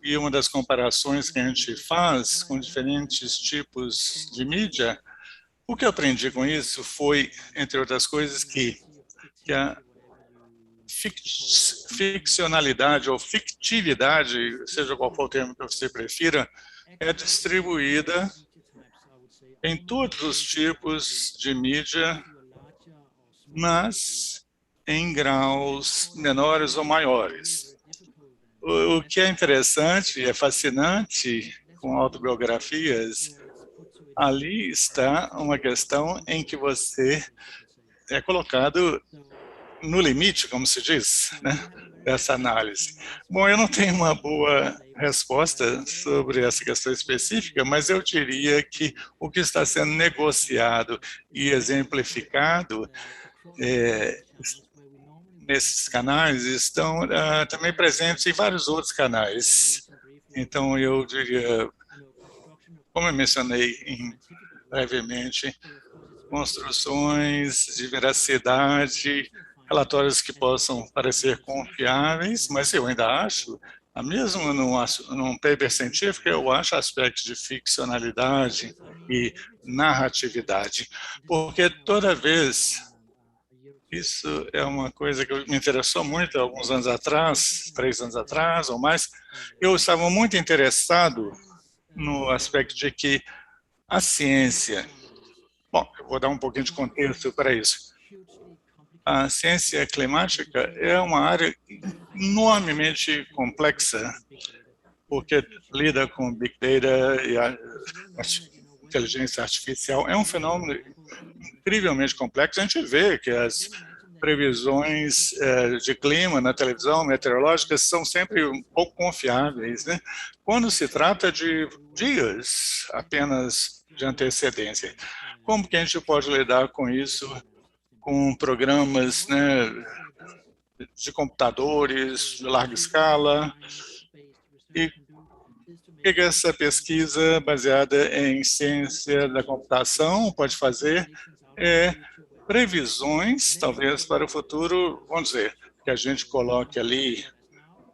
e uma das comparações que a gente faz com diferentes tipos de mídia, o que eu aprendi com isso foi, entre outras coisas, que a ficcionalidade ou fictividade, seja qual for o termo que você prefira, é distribuída em todos os tipos de mídia, mas em graus menores ou maiores. O que é interessante e é fascinante com autobiografias, ali está uma questão em que você é colocado no limite, como se diz, né, dessa análise. Bom, eu não tenho uma boa resposta sobre essa questão específica, mas eu diria que o que está sendo negociado e exemplificado nesses canais estão também presentes em vários outros canais. Então, eu diria, como eu mencionei brevemente, construções de veracidade, relatórios que possam parecer confiáveis, mas eu ainda acho, mesmo num paper científico, eu acho aspectos de ficcionalidade e narratividade, porque toda vez, isso é uma coisa que me interessou muito alguns anos atrás, 3 anos atrás ou mais, eu estava muito interessado no aspecto de que a ciência, bom, eu vou dar um pouquinho de contexto para isso. A ciência climática é uma área enormemente complexa, porque lida com Big Data e a inteligência artificial. É um fenômeno incrivelmente complexo. A gente vê que as previsões de clima na televisão, meteorológicas, são sempre um pouco confiáveis, né? Quando se trata de dias, apenas de antecedência. Como que a gente pode lidar com isso, com programas, né, de computadores de larga escala? E o que essa pesquisa baseada em ciência da computação pode fazer? Previsões, talvez, para o futuro, vamos dizer, que a gente coloque ali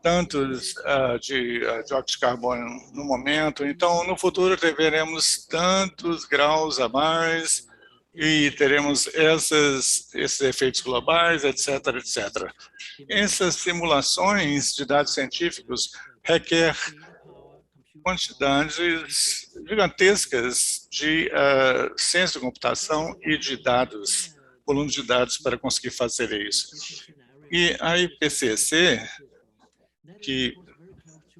tantos de dióxido de carbono no momento, então no futuro teremos tantos graus a mais e teremos esses efeitos globais, etc., etc. Essas simulações de dados científicos requer quantidades gigantescas de ciência da computação e de dados, volume de dados para conseguir fazer isso. E a IPCC, que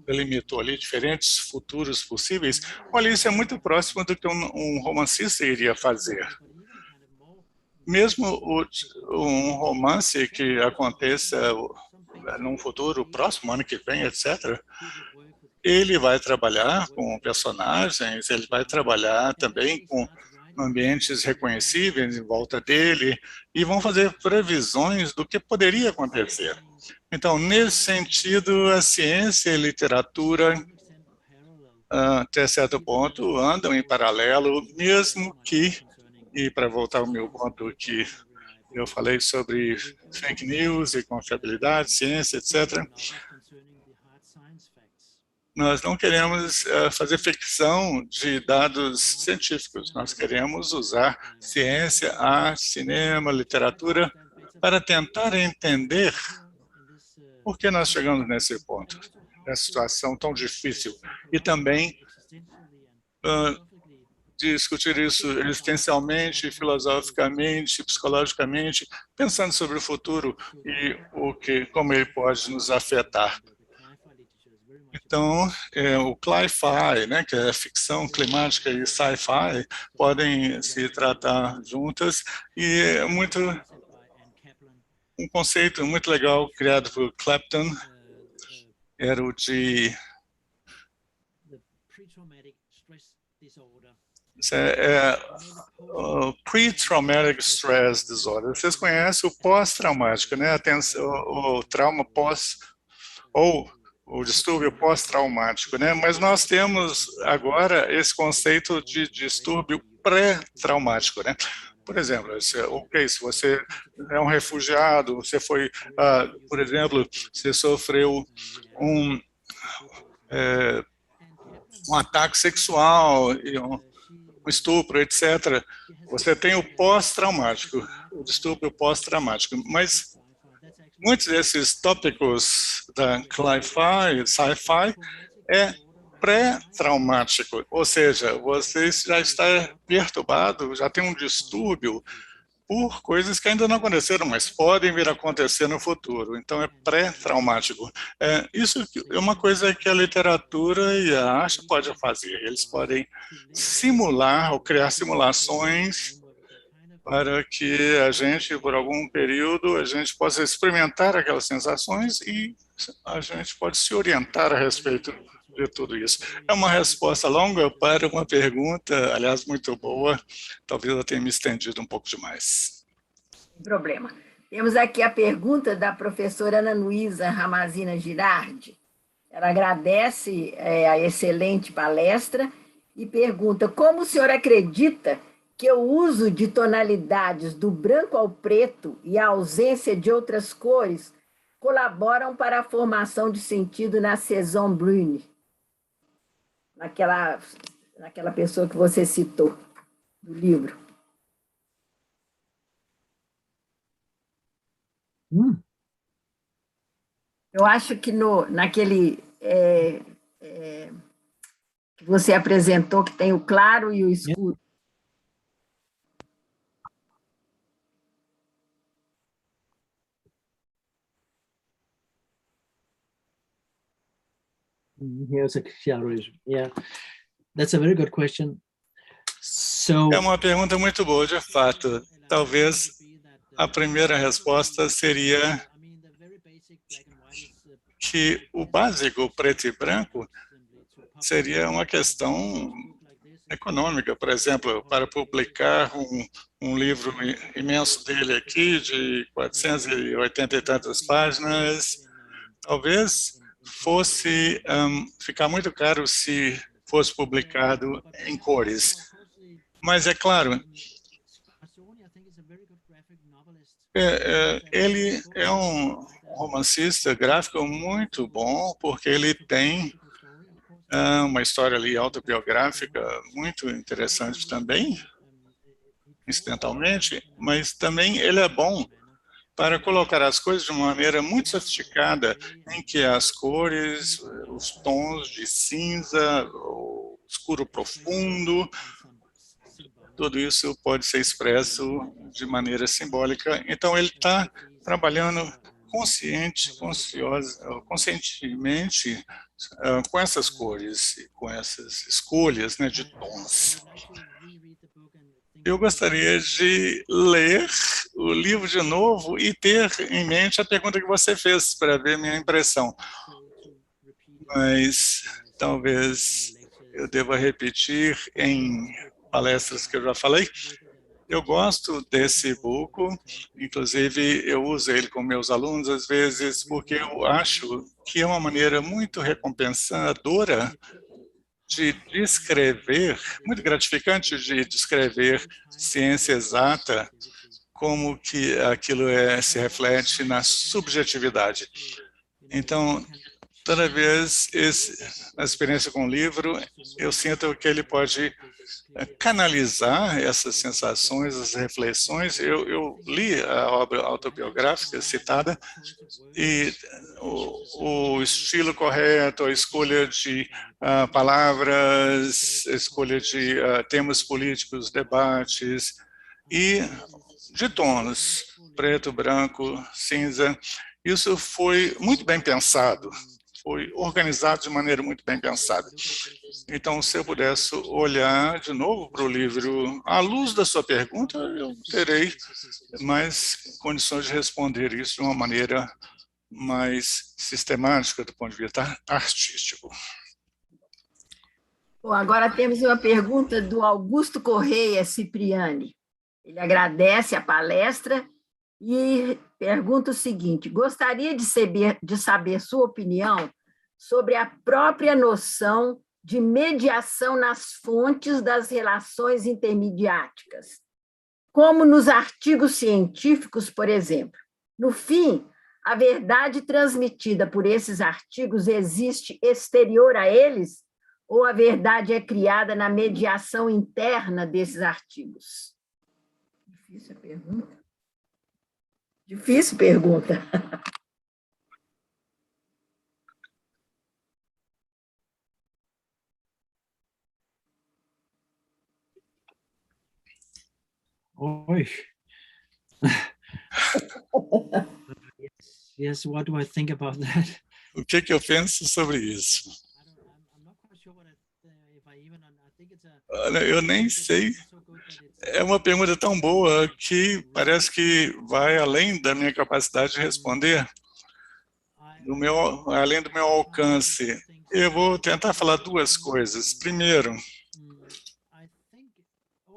delimitou ali diferentes futuros possíveis, olha, isso é muito próximo do que um romancista iria fazer. Mesmo um romance que aconteça num futuro próximo, ano que vem, etc., ele vai trabalhar com personagens, ele vai trabalhar também com ambientes reconhecíveis em volta dele e vão fazer previsões do que poderia acontecer. Então, nesse sentido, a ciência e a literatura, até certo ponto, andam em paralelo, mesmo que, e para voltar ao meu ponto que eu falei sobre fake news e confiabilidade, ciência, etc., nós não queremos fazer ficção de dados científicos, nós queremos usar ciência, arte, cinema, literatura, para tentar entender por que nós chegamos nesse ponto, nessa situação tão difícil, e também discutir isso existencialmente, filosoficamente, psicologicamente, pensando sobre o futuro e como ele pode nos afetar. Então, o cli-fi, né, que é ficção climática e sci-fi, podem se tratar juntas, e é um conceito muito legal criado por Clapton, era o de pre-traumatic stress disorder. Vocês conhecem o pós-traumático, né? O trauma pós, ou o distúrbio pós-traumático, né? Mas nós temos agora esse conceito de distúrbio pré-traumático, né? Por exemplo, se você é um refugiado, você foi, por exemplo, você sofreu um ataque sexual, um estupro, etc. Você tem o pós-traumático, o distúrbio pós-traumático, mas muitos desses tópicos da sci-fi é pré-traumático, ou seja, você já está perturbado, já tem um distúrbio por coisas que ainda não aconteceram, mas podem vir a acontecer no futuro. Então, é pré-traumático. Isso é uma coisa que a literatura e a arte podem fazer. Eles podem simular ou criar simulações para que a gente, por algum período, a gente possa experimentar aquelas sensações e a gente pode se orientar a respeito de tudo isso. É uma resposta longa para uma pergunta, aliás, muito boa. Talvez eu tenha me estendido um pouco demais. Sem problema. Temos aqui a pergunta da professora Ana Luísa Ramazina Girardi. Ela agradece a excelente palestra e pergunta: como o senhor acredita que o uso de tonalidades do branco ao preto e a ausência de outras cores colaboram para a formação de sentido na Saison Bruhn, naquela pessoa que você citou do livro? Eu acho que naquele que você apresentou, que tem o claro e o escuro. Here's a yeah, that's a very good question. É uma pergunta muito boa, de fato. Talvez a primeira resposta seria que o básico, preto e branco, seria uma questão econômica, por exemplo, para publicar um livro imenso dele aqui, de 480 e tantas páginas, talvez fosse ficar muito caro se fosse publicado em cores. Mas, é claro, ele é um romancista gráfico muito bom, porque ele tem uma história ali autobiográfica muito interessante também, incidentalmente, mas também ele é bom para colocar as coisas de uma maneira muito sofisticada, em que as cores, os tons de cinza, o escuro profundo, tudo isso pode ser expresso de maneira simbólica. Então, ele está trabalhando conscientemente com essas cores, com essas escolhas, né, de tons. Eu gostaria de ler o livro de novo e ter em mente a pergunta que você fez, para ver minha impressão. Mas talvez eu deva repetir em palestras que eu já falei. Eu gosto desse e-book, inclusive eu uso ele com meus alunos às vezes, porque eu acho que é uma maneira muito recompensadora de descrever, muito gratificante de descrever ciência exata, como que aquilo se reflete na subjetividade. Então, toda vez, na experiência com o livro, eu sinto que ele pode canalizar essas sensações, essas reflexões. Eu li a obra autobiográfica citada e o estilo correto, a escolha de palavras, a escolha de temas políticos, debates e de tons, preto, branco, cinza, isso foi muito bem pensado, foi organizado de maneira muito bem pensada. Então, se eu pudesse olhar de novo para o livro, à luz da sua pergunta, eu terei mais condições de responder isso de uma maneira mais sistemática do ponto de vista artístico. Bom, agora temos uma pergunta do Augusto Correia Cipriani. Ele agradece a palestra e pergunta o seguinte: gostaria de saber sua opinião sobre a própria noção de mediação nas fontes das relações intermidiáticas, como nos artigos científicos, por exemplo. No fim, a verdade transmitida por esses artigos existe exterior a eles, ou a verdade é criada na mediação interna desses artigos? Difícil a pergunta. Difícil pergunta. Oi. Yes, what do I think about that? O que eu penso sobre isso? Olha, eu nem sei. É uma pergunta tão boa que parece que vai além da minha capacidade de responder, além do meu alcance. Eu vou tentar falar duas coisas. Primeiro,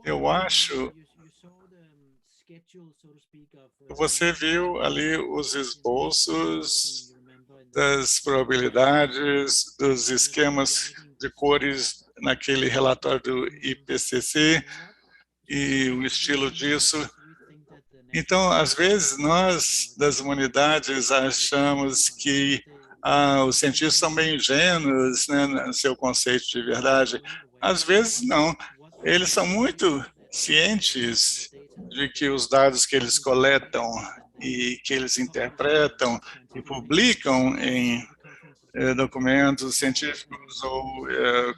eu acho que você viu ali os esboços das probabilidades, dos esquemas de cores naquele relatório do IPCC e o estilo disso. Então, às vezes, nós, das humanidades, achamos que os cientistas são bem ingênuos, né, no seu conceito de verdade. Às vezes, não. Eles são muito cientes de que os dados que eles coletam e que eles interpretam e publicam em documentos científicos ou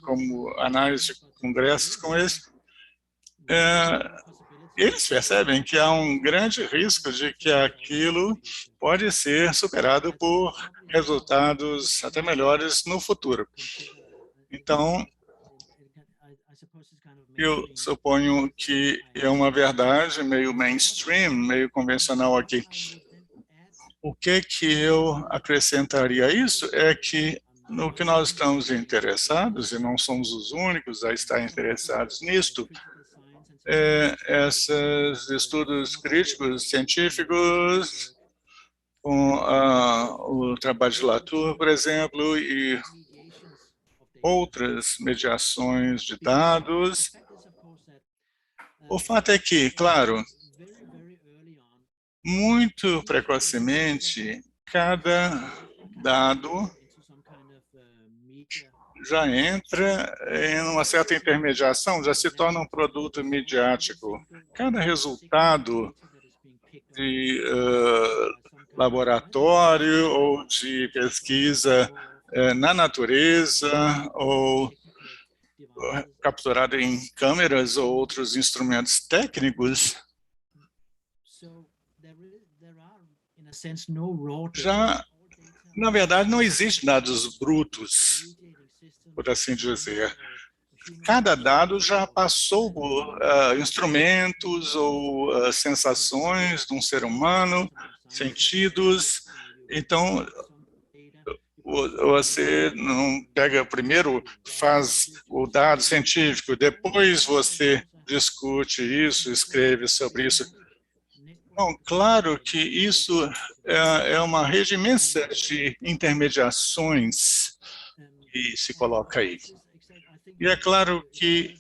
como análise de congressos como esse, eles percebem que há um grande risco de que aquilo pode ser superado por resultados até melhores no futuro. Então, eu suponho que é uma verdade meio mainstream, meio convencional aqui. O que eu acrescentaria a isso é que no que nós estamos interessados, e não somos os únicos a estar interessados nisto, esses estudos críticos científicos, com o trabalho de Latour, por exemplo, e outras mediações de dados. O fato é que, claro, muito precocemente, cada dado já entra em uma certa intermediação, já se torna um produto midiático. Cada resultado de laboratório ou de pesquisa na natureza ou capturado em câmeras ou outros instrumentos técnicos, já, na verdade, não existe dados brutos, por assim dizer. Cada dado já passou por instrumentos ou sensações de um ser humano, sentidos. Então, você não pega primeiro, faz o dado científico, depois você discute isso, escreve sobre isso. Bom, claro que isso é uma rede imensa de intermediações que se coloca aí. E é claro que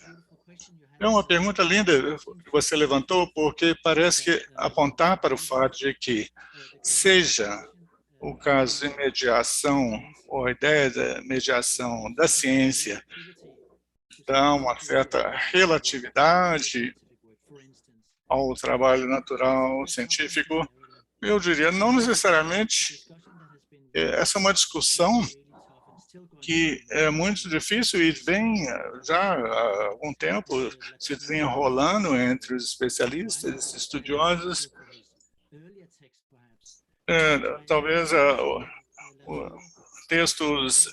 é uma pergunta linda que você levantou, porque parece que apontar para o fato de que, seja o caso de mediação, ou a ideia da mediação da ciência, dá uma certa relatividade ao trabalho natural, científico, eu diria, não necessariamente. Essa é uma discussão que é muito difícil e vem já há algum tempo se desenrolando entre os especialistas, estudiosos. Talvez textos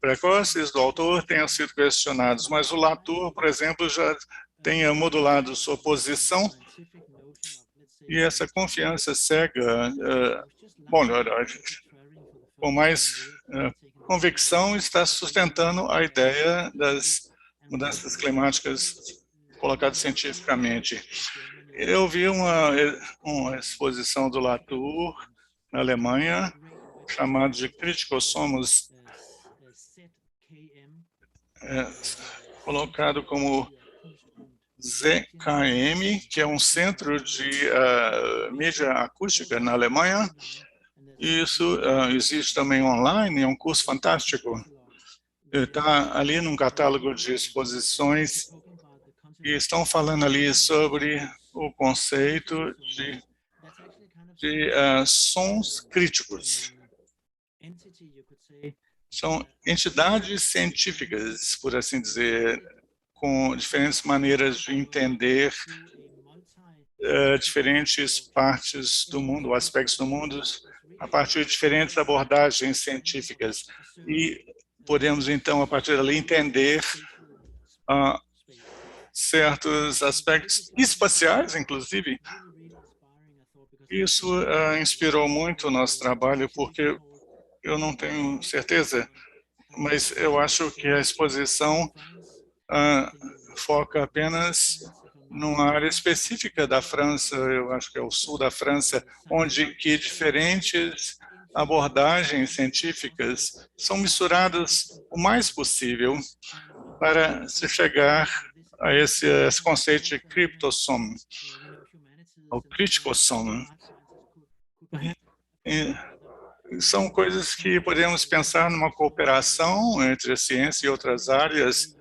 precoces do autor tenham sido questionados, mas o Latour, por exemplo, já tenha modulado sua posição e essa confiança cega, com mais convicção, está sustentando a ideia das mudanças climáticas colocadas cientificamente. Eu vi uma exposição do Latour na Alemanha, chamada de Críticos Somos, colocado como ZKM, que é um centro de mídia acústica na Alemanha. Isso existe também online, é um curso fantástico. Está ali num catálogo de exposições e estão falando ali sobre o conceito de sons críticos. São entidades científicas, por assim dizer, com diferentes maneiras de entender diferentes partes do mundo, aspectos do mundo, a partir de diferentes abordagens científicas. E podemos, então, a partir dali, entender certos aspectos espaciais, inclusive. Isso inspirou muito o nosso trabalho, porque eu não tenho certeza, mas eu acho que a exposição foca apenas numa área específica da França, eu acho que é o sul da França, onde que diferentes abordagens científicas são misturadas o mais possível para se chegar a esse conceito de criptossom, ou criticossom. São coisas que podemos pensar numa cooperação entre a ciência e outras áreas,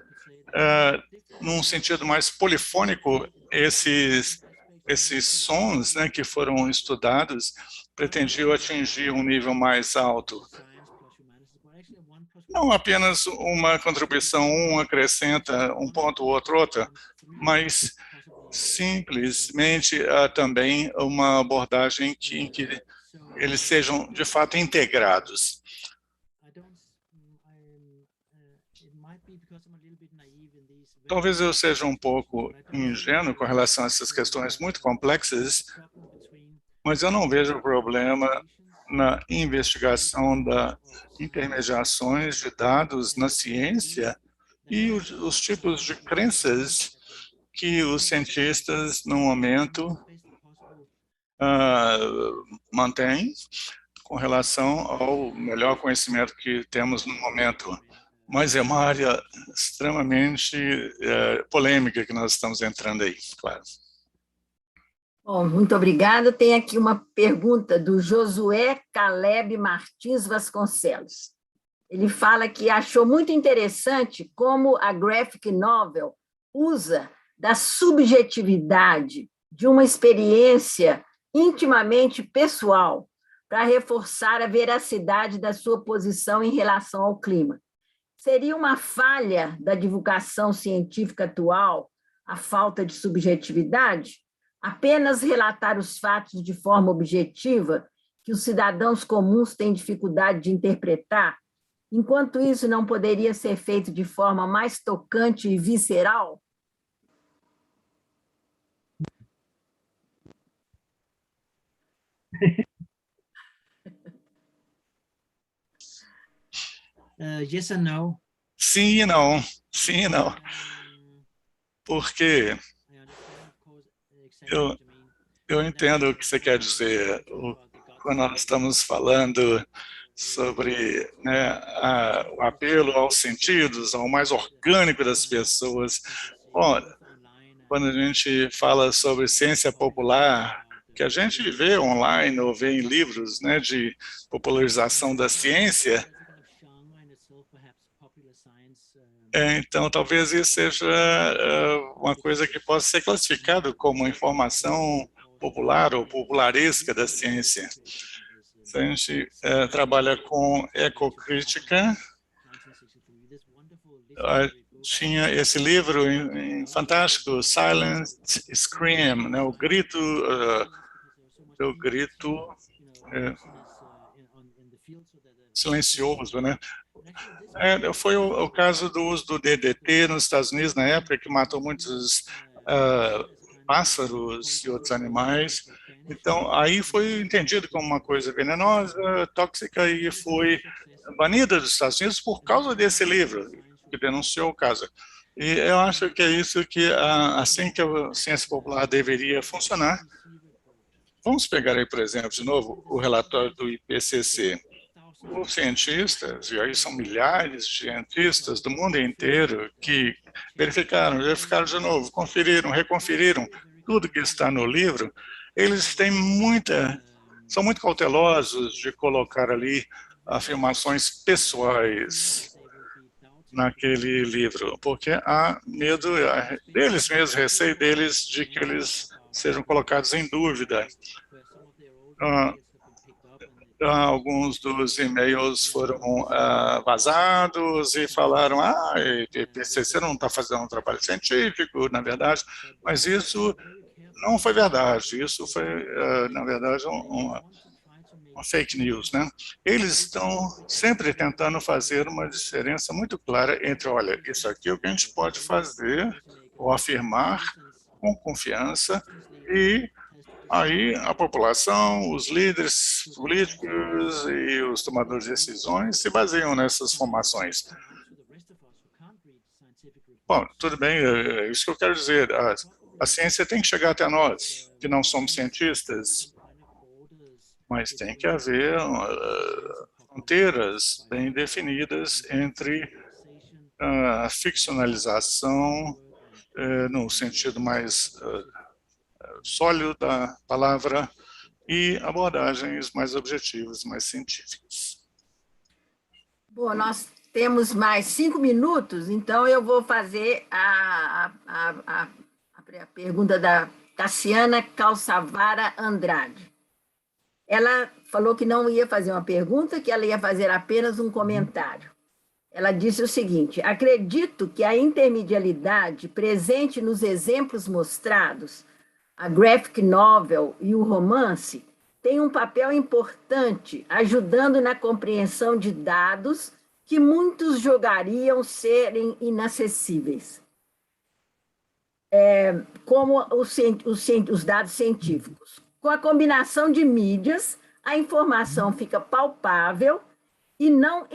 num sentido mais polifônico. Esses sons, né, que foram estudados pretendiam atingir um nível mais alto. Não apenas uma contribuição, um acrescenta um ponto, outro, mas simplesmente também uma abordagem em que eles sejam, de fato, integrados. Talvez eu seja um pouco ingênuo com relação a essas questões muito complexas, mas eu não vejo problema na investigação da intermediações de dados na ciência e os tipos de crenças que os cientistas, no momento, mantêm com relação ao melhor conhecimento que temos no momento. Mas é uma área extremamente polêmica que nós estamos entrando aí, claro. Bom, muito obrigada. Tem aqui uma pergunta do Josué Caleb Martins Vasconcelos. Ele fala que achou muito interessante como a graphic novel usa da subjetividade de uma experiência intimamente pessoal para reforçar a veracidade da sua posição em relação ao clima. Seria uma falha da divulgação científica atual a falta de subjetividade? Apenas relatar os fatos de forma objetiva, que os cidadãos comuns têm dificuldade de interpretar? Enquanto isso, não poderia ser feito de forma mais tocante e visceral? Yes and no. Sim e não. Sim e não. Porque eu entendo o que você quer dizer. Quando nós estamos falando sobre, né, o apelo aos sentidos, ao mais orgânico das pessoas. Bom, quando a gente fala sobre ciência popular, que a gente vê online ou vê em livros, né, de popularização da ciência, então talvez isso seja uma coisa que possa ser classificado como informação popular ou popularesca da ciência. A gente trabalha com ecocrítica. Tinha esse livro fantástico, Silent Scream, né, o grito silencioso, né? Foi o caso do uso do DDT nos Estados Unidos na época, que matou muitos pássaros e outros animais. Então, aí foi entendido como uma coisa venenosa, tóxica, e foi banida dos Estados Unidos por causa desse livro, que denunciou o caso. E eu acho que é isso que, assim que a ciência popular deveria funcionar. Vamos pegar aí, por exemplo, de novo, o relatório do IPCC. Os cientistas, e aí são milhares de cientistas do mundo inteiro que verificaram de novo, conferiram, reconferiram tudo que está no livro. Eles têm são muito cautelosos de colocar ali afirmações pessoais naquele livro, porque há medo deles mesmos, receio deles de que eles sejam colocados em dúvida. Alguns dos e-mails foram vazados e falaram, o IPCC não está fazendo um trabalho científico, na verdade, mas isso não foi verdade, isso foi, na verdade, uma fake news, né? Eles estão sempre tentando fazer uma diferença muito clara entre, olha, isso aqui é o que a gente pode fazer ou afirmar com confiança, e aí a população, os líderes políticos e os tomadores de decisões se baseiam nessas formações. Bom, tudo bem, é isso que eu quero dizer. A ciência tem que chegar até nós, que não somos cientistas, mas tem que haver fronteiras bem definidas entre a ficcionalização, no sentido mais sólido da palavra, e abordagens mais objetivas, mais científicas. Bom, nós temos mais 5 minutos, então eu vou fazer a pergunta da Tassiana Calçavara Andrade. Ela falou que não ia fazer uma pergunta, que ela ia fazer apenas um comentário. Ela disse o seguinte: acredito que a intermedialidade presente nos exemplos mostrados, a graphic novel e o romance, tem um papel importante ajudando na compreensão de dados que muitos julgariam serem inacessíveis, como os dados científicos. Com a combinação de mídias, a informação fica palpável e não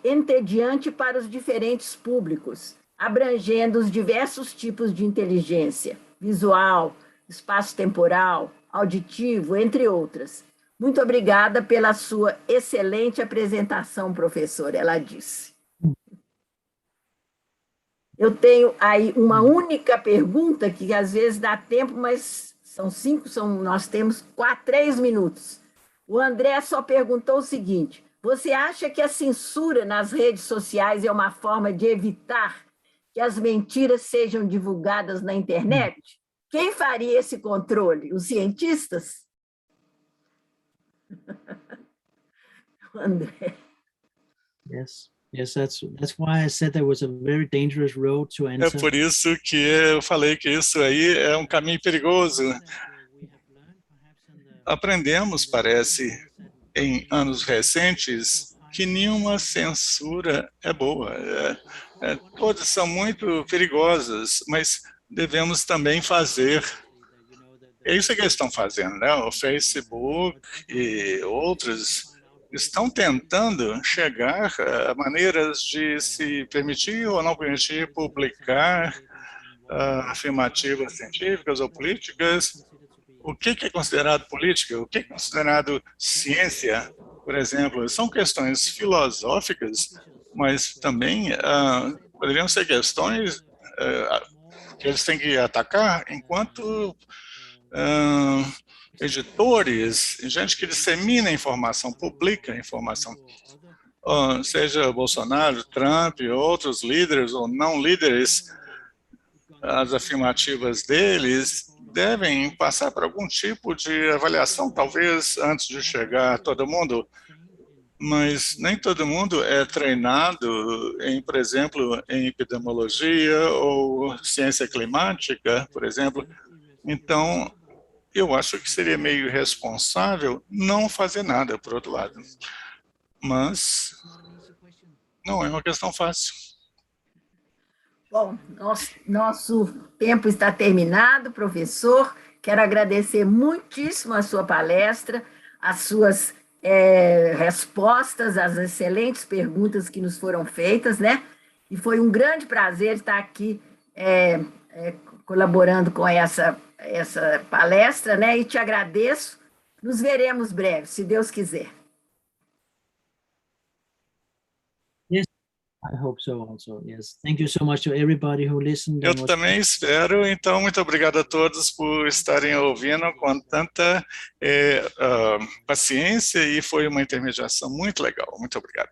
entediante para os diferentes públicos, abrangendo os diversos tipos de inteligência, visual, espaço-temporal, auditivo, entre outras. Muito obrigada pela sua excelente apresentação, professor, ela disse. Eu tenho aí uma única pergunta, que às vezes dá tempo, mas nós temos 3 minutos. O André só perguntou o seguinte: você acha que a censura nas redes sociais é uma forma de evitar que as mentiras sejam divulgadas na internet? Quem faria esse controle? Os cientistas? André. Yes, that's why I said there was a very dangerous road to enter. É por isso que eu falei que isso aí é um caminho perigoso. Aprendemos, parece, em anos recentes, que nenhuma censura é boa. Todas são muito perigosas, mas devemos também fazer. É isso que eles estão fazendo, né? O Facebook e outros estão tentando chegar a maneiras de se permitir ou não permitir publicar afirmativas científicas ou políticas. O que é considerado política? O que é considerado ciência, por exemplo? São questões filosóficas, mas também poderiam ser questões que eles têm que atacar enquanto editores, gente que dissemina informação, publica informação, seja Bolsonaro, Trump, outros líderes ou não líderes, as afirmativas deles devem passar por algum tipo de avaliação, talvez antes de chegar a todo mundo, mas nem todo mundo é treinado por exemplo, em epidemiologia ou ciência climática, por exemplo. Então, eu acho que seria meio irresponsável não fazer nada, por outro lado. Mas não é uma questão fácil. Bom, nosso tempo está terminado, professor. Quero agradecer muitíssimo a sua palestra, as suas respostas, as excelentes perguntas que nos foram feitas, né? E foi um grande prazer estar aqui colaborando com essa palestra, né? E te agradeço. Nos veremos breve, se Deus quiser. Yes, I hope so also. Yes, thank you so much to everybody who listened. Eu também espero. Então, muito obrigado a todos por estarem ouvindo com tanta paciência, e foi uma intermediação muito legal. Muito obrigado.